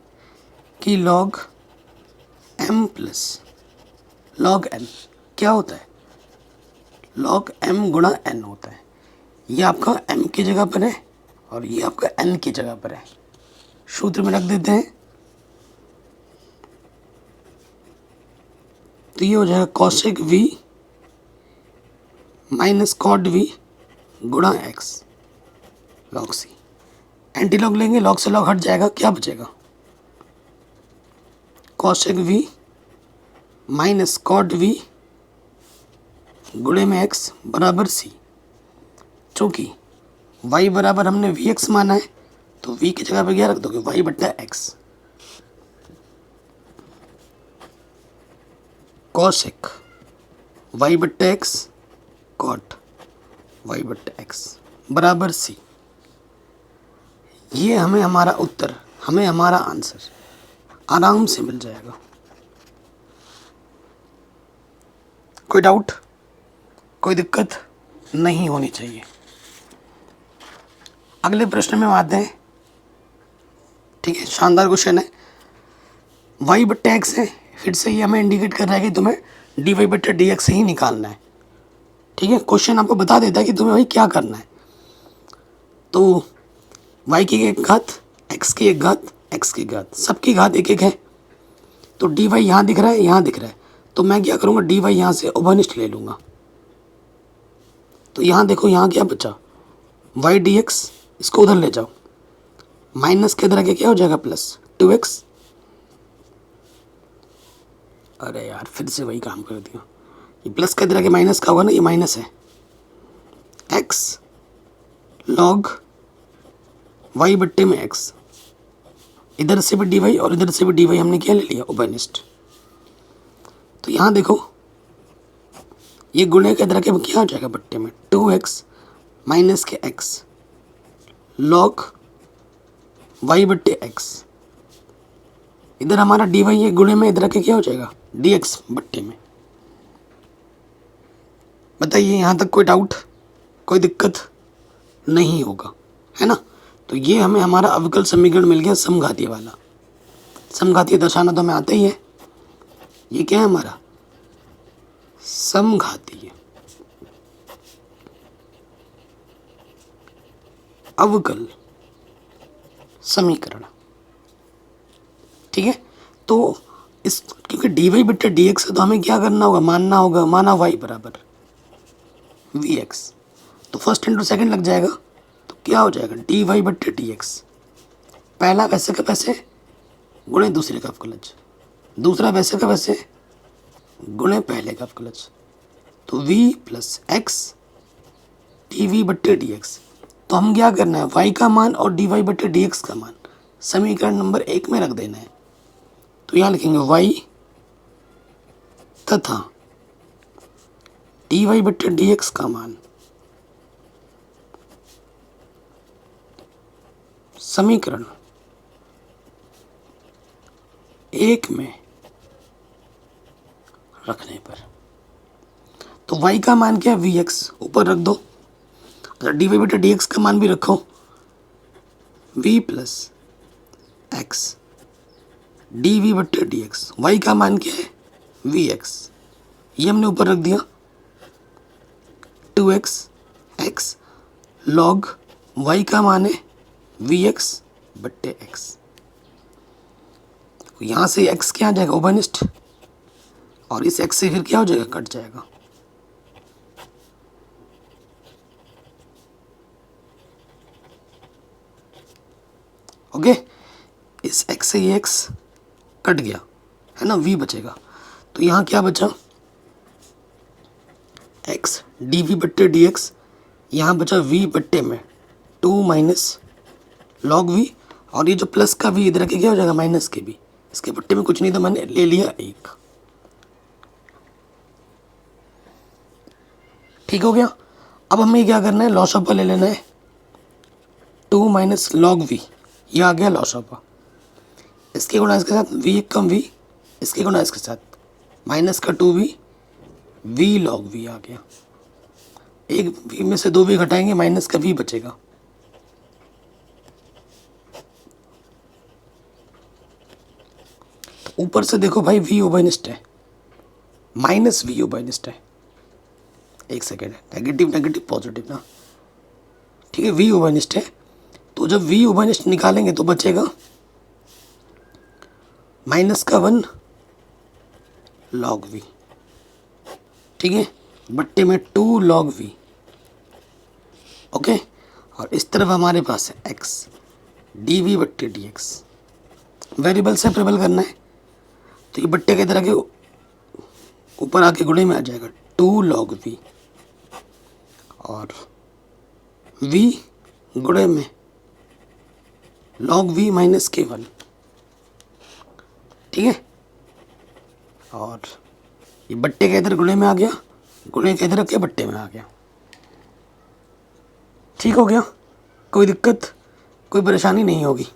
कि log m plus log n क्या होता है, लॉग m गुणा n होता है। ये आपका m की जगह पर है और ये आपका n की जगह पर है। सूत्र में रख देते हैं, तो ये हो जाएगा cosec v minus cot v गुणा x log c. Antilog लेंगे, लॉग से लॉग हट जाएगा, क्या बचेगा? Cosec v minus cot v गुणे में एक्स बराबर सी। चूँकि y बराबर हमने वी एक्स माना है तो v की जगह पे क्या रख दोगे? y बट्टा एक्स। कॉसेक y बट्टा एक्स कॉट y बट्टा एक्स बराबर सी। ये हमें हमारा उत्तर, हमें हमारा आंसर आराम से मिल जाएगा। कोई डाउट, कोई दिक्कत नहीं होनी चाहिए। अगले प्रश्न में आते हैं। ठीक है, शानदार क्वेश्चन है। y बट्टा एक्स है, फिर से ये हमें इंडिकेट कर रहा है कि तुम्हें डी वाई बट्टा डी एक्स ही निकालना है। ठीक है, क्वेश्चन आपको बता देता है कि तुम्हें भाई क्या करना है। तो y की एक घात, x की एक घात, x की घात, सबकी घात एक एक है। तो डी वाई यहाँ दिख रहा है, यहाँ दिख रहा है, तो मैं क्या करूँगा? डी वाई यहाँ से उभयनिष्ठ ले लूँगा। तो यहाँ देखो, यहाँ क्या बचा? वाई डी एक्स, इसको उधर ले जाओ, माइनस के इधर आके क्या हो जाएगा? Plus 2x। अरे यार, फिर से वही काम कर दिया। ये प्लस के इधर आके माइनस का होगा ना, ये माइनस है। x लॉग y बट्टे में x, इधर से भी डी वाई और इधर से भी डी वाई हमने क्या ले लिया? उभयनिष्ठ। तो यहाँ देखो, ये गुणे के इधर के क्या हो जाएगा? बट्टे में 2x माइनस के x लॉग y बट्टे x। इधर हमारा डी वाई, ये गुणे में इधर के क्या हो जाएगा? डी एक्स बट्टे में। बताइए, यहाँ तक कोई डाउट, कोई दिक्कत नहीं होगा, है ना? तो ये हमें हमारा अवकल समीकरण मिल गया, समघातीय वाला। समघातीय दर्शाना तो हमें आता ही है। ये क्या है हमारा? समघातीय अवकल समीकरण। ठीक है, तो इस, क्योंकि डी वाई बट्टा डी एक्स है तो हमें क्या करना होगा? मानना होगा, माना वाई बराबर वी एक्स, तो फर्स्ट इंटू सेकंड लग जाएगा। तो क्या हो जाएगा? डी वाई बट्टे डी एक्स, पहला वैसे का वैसे गुणे दूसरे का अवकलज, दूसरा वैसे का वैसे गुणे पहले का अवकलज। तो v plus x d v बट्टे डी एक्स। तो हम क्या करना है? y का मान और डी वाई बट्टे डी एक्स का मान समीकरण नंबर 1 में रख देना है। तो यहाँ लिखेंगे y तथा डी वाई बट्टे डी एक्स का मान समीकरण 1 में रखने पर। तो y का मान क्या है? वी एक्स ऊपर रख दो, डी वाई बटे डी एक्स का मान भी रखो, v plus x d v बटे डी एक्स। वाई का मान क्या है? वी एक्स, ये हमने ऊपर रख दिया। 2x एक्स लॉग y का मान है वी एक्स बट्टे एक्स। यहाँ से x क्या आ जाएगा? उभयनिष्ठ, और इस x से फिर क्या हो जाएगा? कट जाएगा। ओके, इस x से ये x कट गया, है ना, v बचेगा। तो यहाँ क्या बचा? x डी वी बट्टे डी एक्स, यहाँ बचा v बट्टे में 2 माइनस लॉग v, और ये जो प्लस का v इधर के क्या हो जाएगा? माइनस के भी। इसके बट्टे में कुछ नहीं था, मैंने ले लिया 1। ठीक हो गया। अब हमें क्या करना है? लॉसअपा ले लेना है। 2 माइनस लॉग v, ये आ गया लॉसअपा। इसके गुणा इसके साथ v कम v, इसके गुणा इसके साथ माइनस का 2v, v लॉग v आ गया। एक v में से 2v घटाएंगे, माइनस का v बचेगा। तो ऊपर से देखो भाई, v उभयनिष्ठ है, माइनस v उभयनिष्ठ है। एक सेकेंड है, नेगेटिव नेगेटिव पॉजिटिव ना, ठीक है, v उभयनिष्ठ है। तो जब v उभयनिष्ठ निकालेंगे तो बचेगा माइनस का 1 लॉग v, ठीक है, बट्टे में 2 लॉग v। ओके, और इस तरफ हमारे पास है एक्स, डी वी बट्टे डी एक्स। वेरिएबल से प्रेबल करना है तो ये बट्टे की तरह के ऊपर आके गुणे में आ जाएगा 2 log v, और v गुणे में log v माइनस k1। ठीक है, और ये बट्टे के इधर गुणे में आ गया, गुणे के इधर के बट्टे में आ गया। ठीक हो गया, कोई दिक्कत कोई परेशानी नहीं होगी।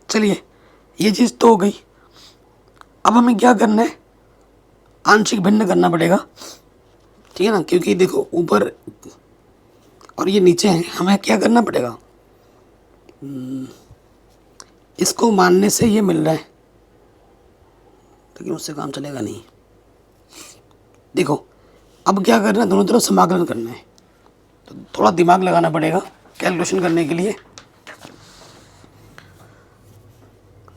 चलिए ये चीज़ तो हो गई। अब हमें क्या करना है, आंशिक भिन्न करना पड़ेगा। ठीक है ना, क्योंकि देखो ऊपर और ये नीचे है, हमें क्या करना पड़ेगा, इसको मानने से ये मिल रहा है, लेकिन उससे काम चलेगा नहीं। देखो अब क्या करना है, दोनों तरफ समाकलन करना है, तो थोड़ा दिमाग लगाना पड़ेगा कैलकुलेशन करने के लिए।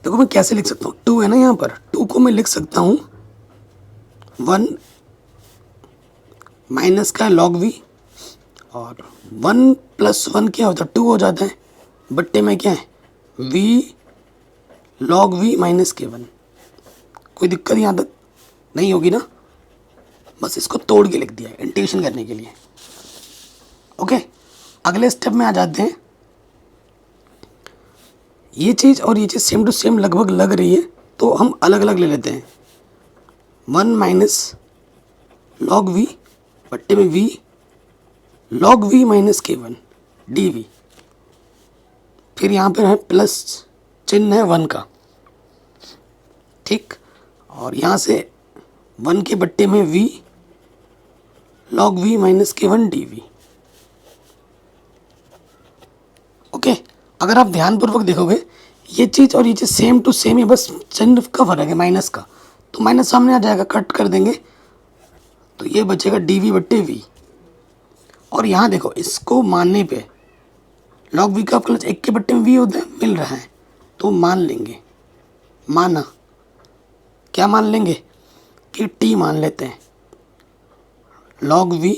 देखो मैं कैसे लिख सकता हूँ, 2 है ना यहाँ पर, 2 को मैं लिख सकता हूँ 1 माइनस का log v, और 1 प्लस 1 क्या होता है, 2 हो जाता है, बट्टे में क्या है v log v minus k1। कोई दिक्कत यहाँ तक नहीं होगी ना, बस इसको तोड़ के लिख दिया है इंटीग्रेशन करने के लिए। ओके, अगले स्टेप में आ जाते हैं। ये चीज़ और ये चीज़ सेम टू सेम लगभग लग रही है, तो हम अलग अलग ले लेते हैं। 1 माइनस log v बट्टे में v log v minus k1 dv, फिर यहाँ पर है प्लस चिन्ह है 1 का। ठीक, और यहाँ से 1 के बट्टे में v log v minus k1 dv। Okay, अगर आप ध्यानपूर्वक देखोगे ये चीज़ और ये चीज़ सेम टू सेम है, बस चिन्ह का फर्क है माइनस का, तो माइनस सामने आ जाएगा, कट कर देंगे तो ये बचेगा dv बट्टे v। और यहाँ देखो इसको मानने पे log v का प्लस 1 के बट्टे में v होता है, मिल रहा है, तो मान लेंगे, माना क्या मान लेंगे कि t मान लेते हैं। log v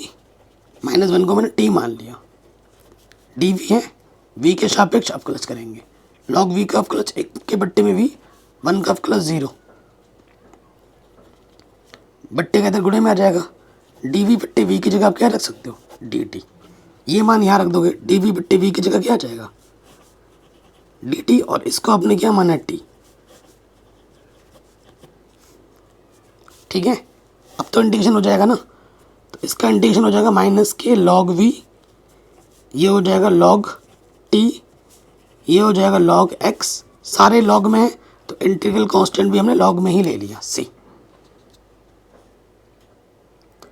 माइनस 1 को मैंने t मान लिया, dv है, v के सापेक्ष अवकलज करेंगे। log v का अवकलज 1 के बट्टे में v, 1 का अवकलज 0, बट्टे के इधर गुणे में आ जाएगा। dv बट्टे v की जगह आप क्या रख सकते हो, dt। ये मान यहाँ रख दोगे, dv बट्टे v की जगह क्या आ जाएगा, dt, और इसको आपने क्या माना t। ठीक है, अब तो इंटीग्रेशन हो जाएगा ना, तो इसका इंटीग्रेशन हो जाएगा माइनस के log v, ये हो जाएगा log t, ये हो जाएगा log x, सारे log में है तो इंटीग्रल कांस्टेंट भी हमने log में ही ले लिया c।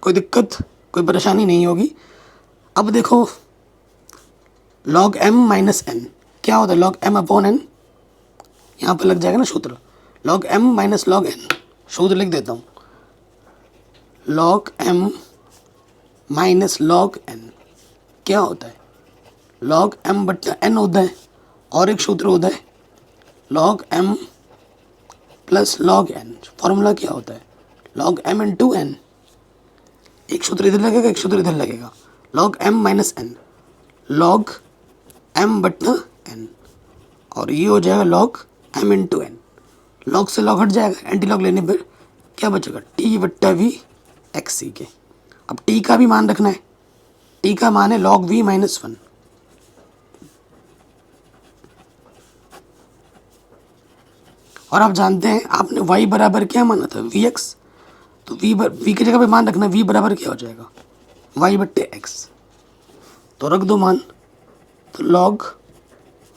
कोई दिक्कत कोई परेशानी नहीं होगी। अब देखो log m माइनस n क्या होता है, log m अपॉन n, यहाँ पर लग जाएगा ना सूत्र, log m minus log n, सूत्र लिख देता हूँ, log m minus log n क्या होता है, log m बट्टा n होता है, और एक सूत्र होता है log m plus log n। Formula क्या होता है, log m इंटू n, एक सूत्र इधर लगेगा एक सूत्र इधर लगेगा, log m minus n log m बट्टा n, और ये हो जाएगा log m into n। log से log हट जाएगा, एंटी लॉग लेने पर क्या बचेगा, t बट्टा v एक्स सी के। अब t का भी मान रखना है, t का मान है log v माइनस 1। और आप जानते हैं आपने y बराबर क्या माना था, vx, तो v की जगह पे मान रखना, v बराबर क्या हो जाएगा, y बट्टे x, तो रख दो मान, तो log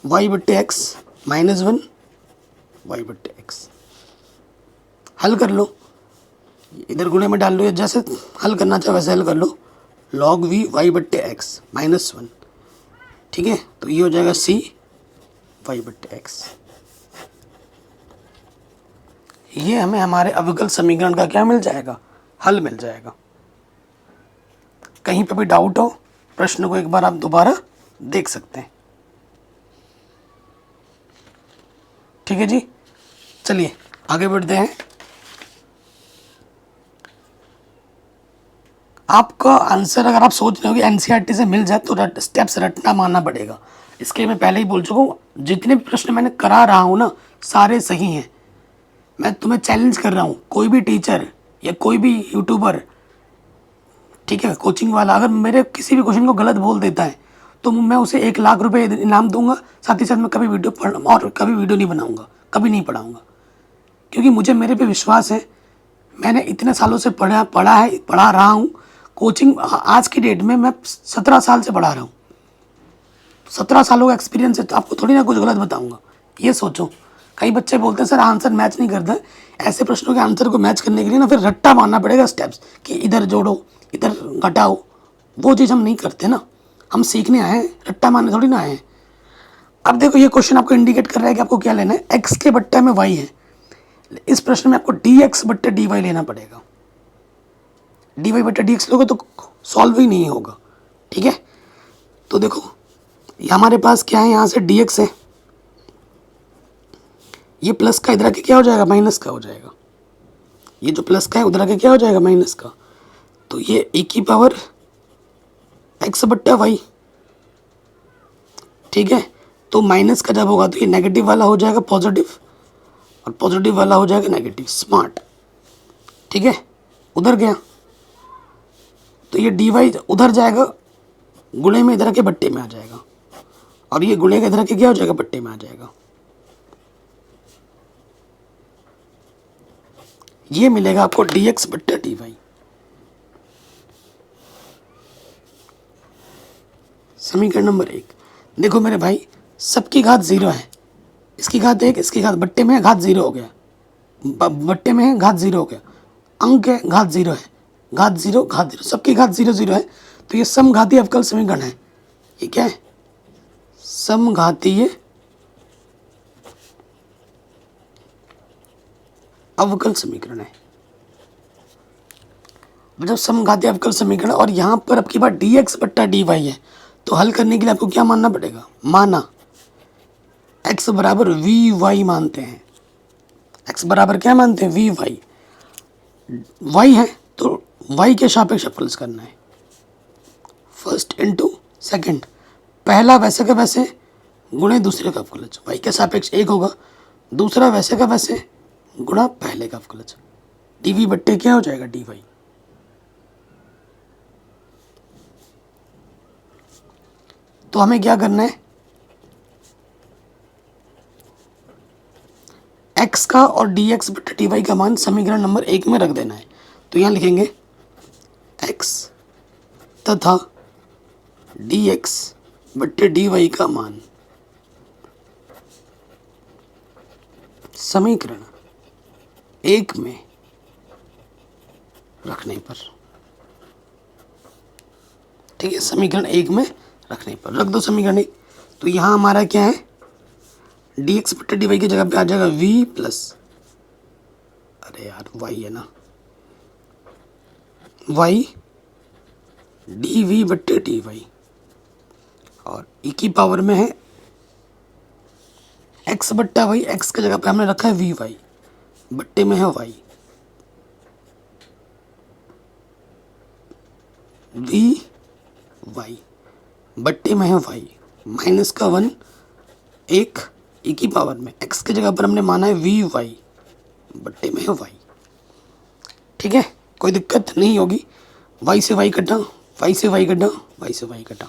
y बट्टे x माइनस 1 y बट्टे x। हल कर लो, इधर गुणे में डाल लो, या जैसे हल करना चाहे वैसे हल कर लो, log v y बट्टे x माइनस 1। ठीक है, तो ये हो जाएगा c y बट्टे x। ये हमें हमारे अवकल समीकरण का क्या मिल जाएगा, हल मिल जाएगा। कहीं पे भी डाउट हो प्रश्न को एक बार आप दोबारा देख सकते हैं। ठीक है जी, चलिए आगे बढ़ते हैं। आपका आंसर अगर आप सोच रहे हो कि एनसीईआरटी से मिल जाए तो स्टेप्स रटना मानना पड़ेगा। इसके लिए मैं पहले ही बोल चुका हूँ, जितने भी प्रश्न मैंने करा रहा हूँ ना सारे सही हैं। मैं तुम्हें चैलेंज कर रहा हूँ, कोई भी टीचर या कोई भी यूट्यूबर, ठीक है, कोचिंग वाला, अगर मेरे किसी भी क्वेश्चन को गलत बोल देता है तो मैं उसे 1 लाख रुपए इनाम दूंगा। साथ ही साथ मैं कभी वीडियो पढ़ और कभी वीडियो नहीं बनाऊंगा, कभी नहीं पढ़ाऊंगा, क्योंकि मुझे मेरे पे विश्वास है। मैंने इतने सालों से पढ़ा रहा हूँ। कोचिंग आज की डेट में मैं 17 साल से पढ़ा रहा हूँ। 17 सालों का एक्सपीरियंस है, तो आपको थोड़ी ना कुछ गलत बताऊंगा। ये सोचो, कई बच्चे बोलते हैं सर आंसर मैच नहीं करता है। ऐसे प्रश्नों के आंसर को मैच करने के लिए ना फिर रट्टा मारना पड़ेगा स्टेप्स, कि इधर जोड़ो इधर घटाओ। वो चीज़ हम नहीं करते ना, हम सीखने आए हैं, रट्टा मारने थोड़ी ना आए हैं। अब देखो ये क्वेश्चन आपको इंडिकेट कर रहा है कि आपको क्या लेना है। एक्स के बट्टे में वाई है, इस प्रश्न में आपको डी एक्स बट्टे डी वाई लेना पड़ेगा। डी वाई बट्टे डी एक्स लोगे तो सॉल्व ही नहीं होगा, ठीक है। तो देखो ये हमारे पास क्या है, यहाँ से डी एक्स है, ये प्लस का इधर आके क्या हो जाएगा, माइनस का हो जाएगा। ये जो प्लस का है उधर आके क्या हो जाएगा, माइनस का। तो ये e की पावर एक्स बट्टा वाई, ठीक है। तो माइनस का जब होगा तो ये नेगेटिव वाला हो जाएगा पॉजिटिव, और पॉजिटिव वाला हो जाएगा नेगेटिव। स्मार्ट, ठीक है। उधर गया तो ये डी वाई उधर जाएगा, गुणे में इधर आके बट्टे में आ जाएगा, और ये गुणे का इधर आके क्या हो जाएगा, बट्टे में आ जाएगा। ये मिलेगा आपको डी एक्स बट्टा डी वाई। समीकरण नंबर 1। देखो मेरे भाई, सबकी घात 0 है, इसकी घात 1, इसकी घात बट्टे में है, घात 0 हो गया, बट्टे में है, घात 0 हो गया, अंक है, घात 0 है, घात 0 घात 0, सबकी घात 0 0 है। तो ये समघातीय अवकल समीकरण है। ये क्या है, समघातीय अवकल समीकरण है। जब समघातीय अवकल समीकरण और यहाँ पर आपकी बात डी एक्स बट्टा डी वाई है, तो हल करने के लिए आपको क्या मानना पड़ेगा, माना x बराबर वी वाई मानते हैं। x बराबर क्या मानते हैं, वी वाई। y है तो y के सापेक्ष अवकलज करना है, फर्स्ट इनटू सेकंड, पहला वैसे का वैसे गुणे दूसरे का अवकलज। y के सापेक्ष 1 होगा, दूसरा वैसे का वैसे गुणा पहले का अवकलज। डी बट्टे क्या हो जाएगा, डी वाई। तो हमें क्या करना है, x का और डी एक्स बट्टे डी वाई का मान समीकरण नंबर 1 में रख देना है। तो यहाँ लिखेंगे x तथा डी एक्स बट्टे डी वाई का मान समीकरण 1 में रखने पर, ठीक है, समीकरण 1 में रखने पर रख दो समीकरण 1। तो यहाँ हमारा क्या है, डी एक्स बट्टे डी वाई की जगह पे आ जाएगा v प्लस, अरे यार y है ना, y डी वी बट्टे डी वाई, और e की पावर में है x बट्टा वाई, x की जगह पे हमने रखा है वी वाई, बट्टे में है y, वी वाई बट्टे में है y, माइनस का 1 1 e की पावर में x की जगह पर हमने माना है वी वाई, बट्टे में है y, ठीक है। कोई दिक्कत नहीं होगी। y से y कटा, y से y कटा, y से y कटा,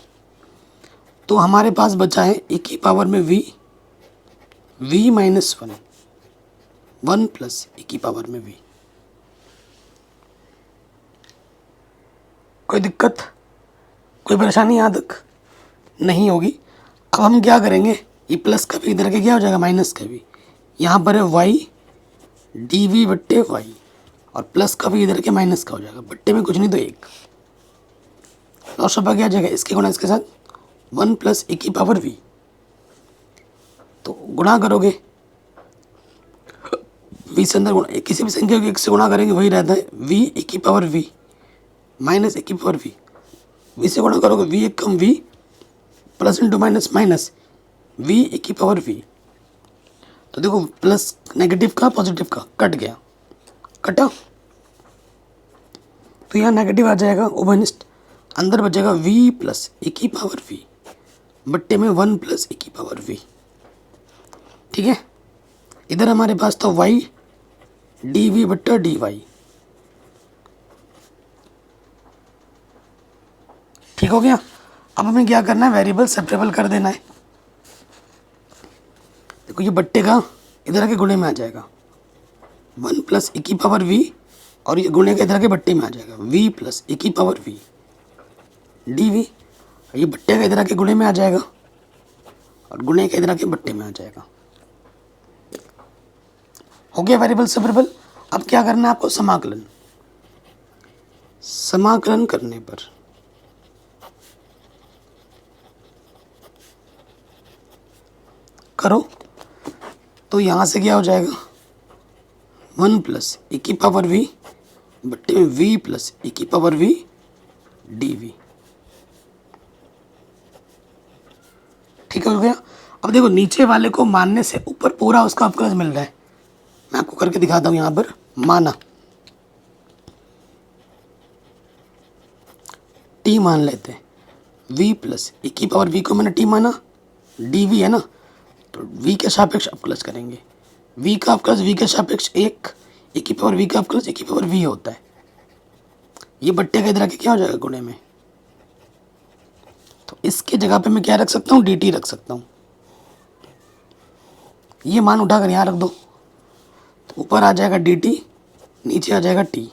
तो हमारे पास बचा है e की पावर में v माइनस 1 1 प्लस e की पावर में v। कोई दिक्कत, कोई परेशानी यहाँ तक नहीं होगी। अब हम क्या करेंगे, ये प्लस का भी इधर के क्या हो जाएगा, माइनस का भी। यहाँ पर है y डी वी बट्टे वाई, और प्लस का भी इधर के माइनस का हो जाएगा, बट्टे में कुछ नहीं तो 1, और सब क्या आ जाएगा, इसके गुणा इसके साथ 1 प्लस e की पावर v। तो गुणा करोगे v से अंदर गुणा, किसी भी संख्या को 1 से गुणा करेंगे वही रहता है, v e की पावर v माइनस e की पावर v। v से गुणा करोगे v एक कम v, plus into minus minus v e की पावर v। तो देखो प्लस नेगेटिव का पॉजिटिव का कट गया, कटा। तो यहाँ नेगेटिव आ जाएगा ओवनिस्ट, अंदर बचेगा v प्लस e की पावर v बट्टे में 1 प्लस e की पावर v। ठीक है, इधर हमारे पास था y dv बट्टा dy। ठीक हो गया। अब हमें क्या करना है, वेरिएबल सेपरेबल कर देना है। देखो ये बट्टे का इधर आके गुणे में आ जाएगा 1 प्लस e की पावर v, और ये गुणे का इधर आके बट्टे में आ जाएगा v प्लस e की पावर v dv। ये बट्टे का इधर आके गुणे में आ जाएगा और गुणे का इधर आके बट्टे में आ जाएगा। हो गया वेरिएबल सेपरेबल। अब क्या करना है आपको, समाकलन। समाकलन करने पर करो तो यहाँ से क्या हो जाएगा 1 प्लस e की पावर v बट्टे में v प्लस e की पावर v dv। ठीक हो गया। अब देखो नीचे वाले को मानने से ऊपर पूरा उसका अवकलज मिल रहा है। मैं आपको करके दिखाता हूँ। यहाँ पर माना t मान लेते हैं, v प्लस e की पावर v को मैंने t माना, dv है ना, तो v के सापेक्ष अवकलज करेंगे। v का अवकलज v के सापेक्ष 1, e की पावर v का अवकलज e की पावर v होता है। ये बट्टे का इधर आके क्या हो जाएगा, गुणे में। तो इसके जगह पे मैं क्या रख सकता हूँ, dt रख सकता हूँ। ये मान उठाकर यहाँ रख दो, तो ऊपर आ जाएगा dt, नीचे आ जाएगा t।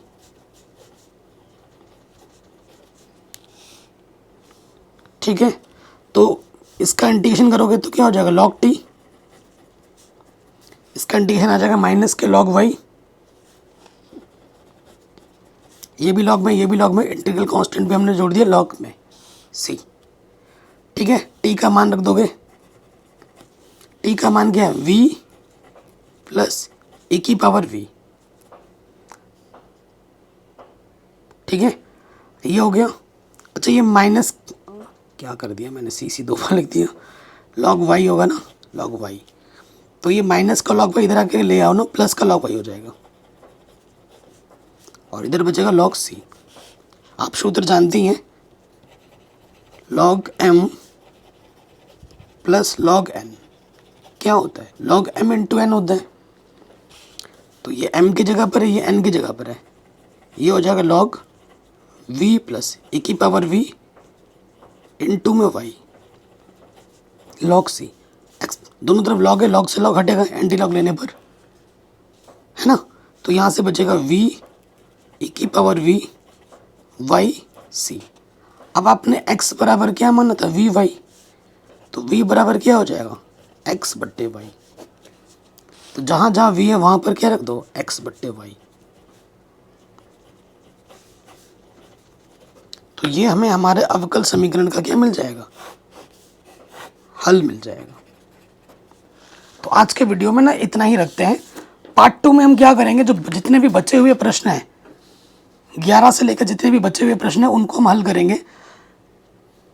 ठीक है, तो इसका इंटीग्रेशन करोगे तो क्या हो जाएगा, log t। इसका इंटीग्रेशन आ जाएगा माइनस के log y, ये भी log में, ये भी log में, इंटीग्रल कांस्टेंट भी हमने जोड़ दिया log में c। ठीक है, t का मान रख दोगे, t का मान क्या है, v प्लस e की पावर v। ठीक है, ये हो गया। अच्छा ये माइनस क्या कर दिया मैंने, c दो बार लिख दिया, log y होगा ना, log y। तो ये माइनस का log y इधर आके ले आओ ना, प्लस का log y हो जाएगा और इधर बचेगा log c। आप सूत्र जानती हैं, log m plus log n क्या होता है, log m इंटू n होता है। तो ये m की जगह पर है, ये n की जगह पर है, ये हो जाएगा log v प्लस e की पावर v इंटू में y log c। x दोनों तरफ log है, log से log हटेगा एंटी log लेने पर, है ना। तो यहाँ से बचेगा v e की पावर v y c। अब आपने x बराबर क्या माना था, v y, तो v बराबर क्या हो जाएगा, x बट्टे y। तो जहाँ जहाँ v है वहाँ पर क्या रख दो, x बट्टे y। तो ये हमें हमारे अवकल समीकरण का क्या मिल जाएगा, हल मिल जाएगा। तो आज के वीडियो में ना इतना ही रखते हैं। पार्ट 2 में हम क्या करेंगे, जो जितने भी बचे हुए प्रश्न हैं 11 से लेकर जितने भी बचे हुए प्रश्न हैं उनको हम हल करेंगे।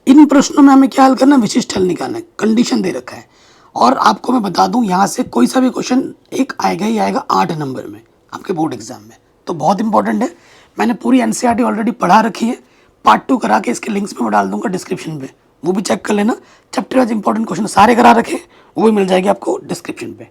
इन प्रश्नों में हमें क्या हल करना है, विशिष्ट हल निकालना है, कंडीशन दे रखा है। और आपको मैं बता दूं, यहाँ से कोई सा भी क्वेश्चन एक आएगा ही आएगा 8 नंबर में आपके बोर्ड एग्जाम में, तो बहुत इंपॉर्टेंट है। मैंने पूरी एनसीईआरटी ऑलरेडी पढ़ा रखी है, पार्ट 2 करा के इसके लिंक्स में मैं डाल दूंगा डिस्क्रिप्शन पे, वो भी चेक कर लेना। चैप्टर वाइज इंपॉर्टेंट क्वेश्चन सारे करा रखे, वो भी मिल जाएगी आपको डिस्क्रिप्शन पे।